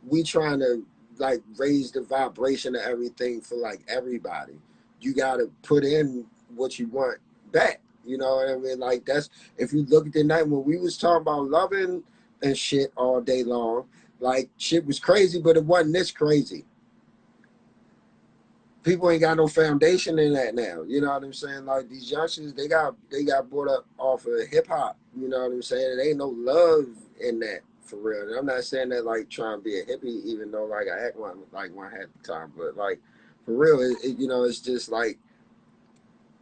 we trying to like raise the vibration of everything for like everybody, you got to put in what you want back. You know what I mean? Like that's, if you look at the night when we was talking about loving and shit all day long, like shit was crazy, but it wasn't this crazy. People ain't got no foundation in that now. You know what I'm saying? Like these youngsters, they got brought up off of hip hop. You know what I'm saying? There ain't no love in that for real. And I'm not saying that like trying to be a hippie, even though like I act one half the time. But like for real, it's just like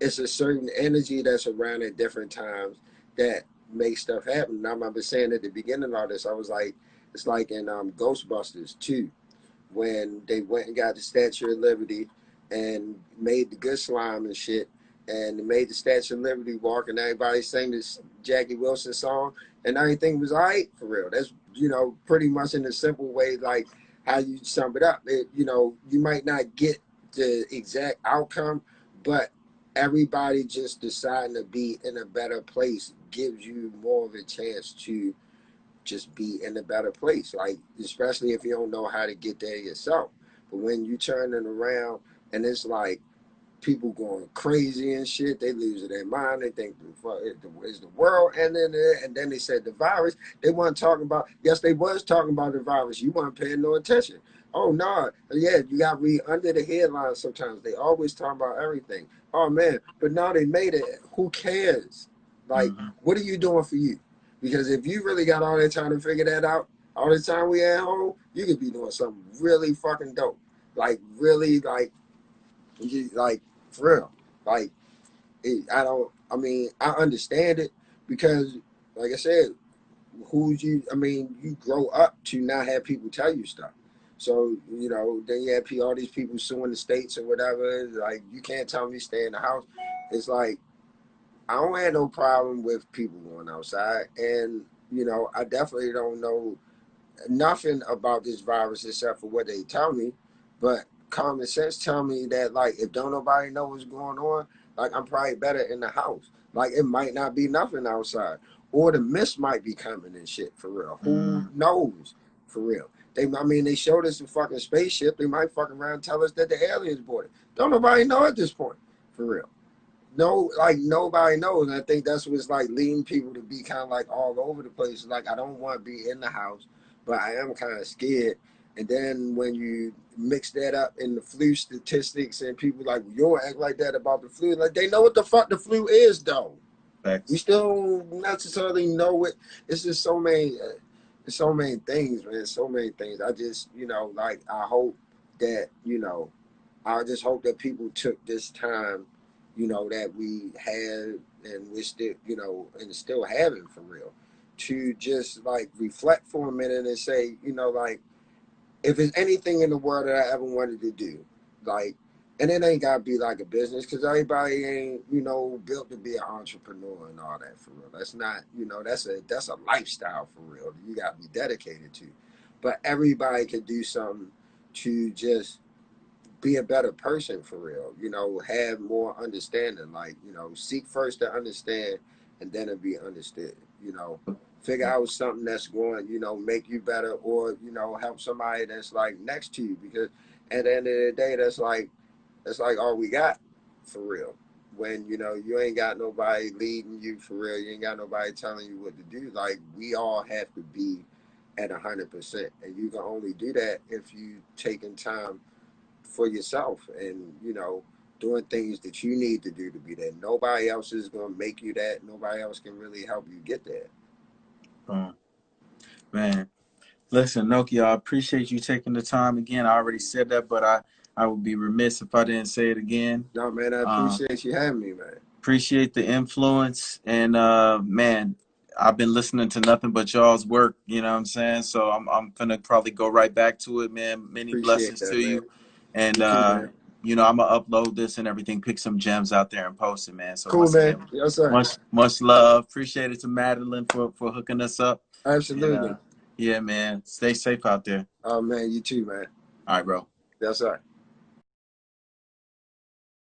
it's a certain energy that's around at different times that makes stuff happen. And I remember saying at the beginning of all this, I was like, it's like in Ghostbusters 2, when they went and got the Statue of Liberty and made the good slime and shit, and they made the Statue of Liberty walk, and everybody sang this Jackie Wilson song, and everything was all right for real. That's, pretty much in a simple way, like how you sum it up. You might not get the exact outcome, but everybody just deciding to be in a better place gives you more of a chance to just be in a better place. Like, especially if you don't know how to get there yourself. But when you turn it around and it's like people going crazy and shit, they losing their mind. They think is the world ending there? And then they said the virus. They weren't talking about, yes, they was talking about the virus. You weren't paying no attention. Oh, no. Yeah, you got to read under the headlines sometimes. They always talk about everything. Oh, man. But now they made it. Who cares? Like, what are you doing for you? Because if you really got all that time to figure that out, all the time we at home, you could be doing something really fucking dope. Like, really, like for real. Like, I understand it because, like I said, you grow up to not have people tell you stuff. So, you know, then you have all these people suing the states or whatever. Like, you can't tell me to stay in the house. It's like, I don't have no problem with people going outside. And, you know, I definitely don't know nothing about this virus except for what they tell me. But common sense tell me that, like, if don't nobody know what's going on, like, I'm probably better in the house. Like, it might not be nothing outside. Or the mist might be coming and shit, for real. Who knows, for real? I mean, they showed us the fucking spaceship. They might fucking around and tell us that the aliens bought it. Don't nobody know at this point, for real. No, like nobody knows. And I think that's what's like leading people to be kind of like all over the place. Like, I don't want to be in the house, but I am kind of scared. And then when you mix that up in the flu statistics and people like, well, you don't act like that about the flu. Like, they know what the fuck the flu is, though. We still don't necessarily know it. It's just so many things, man. So many things. I just, you know, like, I hope that, you know, I just hope that people took this time, you know, that we had and we're still, you know, and still having for real, to just like reflect for a minute and say, you know, like, if there's anything in the world that I ever wanted to do, like, and it ain't gotta be like a business, because everybody ain't, you know, built to be an entrepreneur and all that for real. That's not, you know, that's a lifestyle for real. You gotta be dedicated to. But everybody can do something to just be a better person for real, you know, have more understanding, like, you know, seek first to understand and then to be understood, you know, figure out something that's going, you know, make you better, or, you know, help somebody that's like next to you, because at the end of the day, that's like all we got for real. When, you know, you ain't got nobody leading you for real, you ain't got nobody telling you what to do. Like, we all have to be at 100%, and you can only do that if you taking time for yourself, and, you know, doing things that you need to do to be there. Nobody else is going to make you that. Nobody else can really help you get there. Man, listen, Nokio, I appreciate you taking the time again. I already said that, but I would be remiss if I didn't say it again. No, man, I appreciate you having me, man. Appreciate the influence, and man, I've been listening to nothing but y'all's work, you know what I'm saying? So I'm gonna probably go right back to it, man. Many Appreciate blessings that, to man. you. And You too, man. you know, I'm gonna upload this and everything, pick some gems out there and post it, man. So Cool, once man. again, Yes, sir. much love. Appreciate it to Madeline for hooking us up. And Absolutely. yeah, man. Stay safe out there. Oh, man, you too, man. All right, bro. Yes, sir.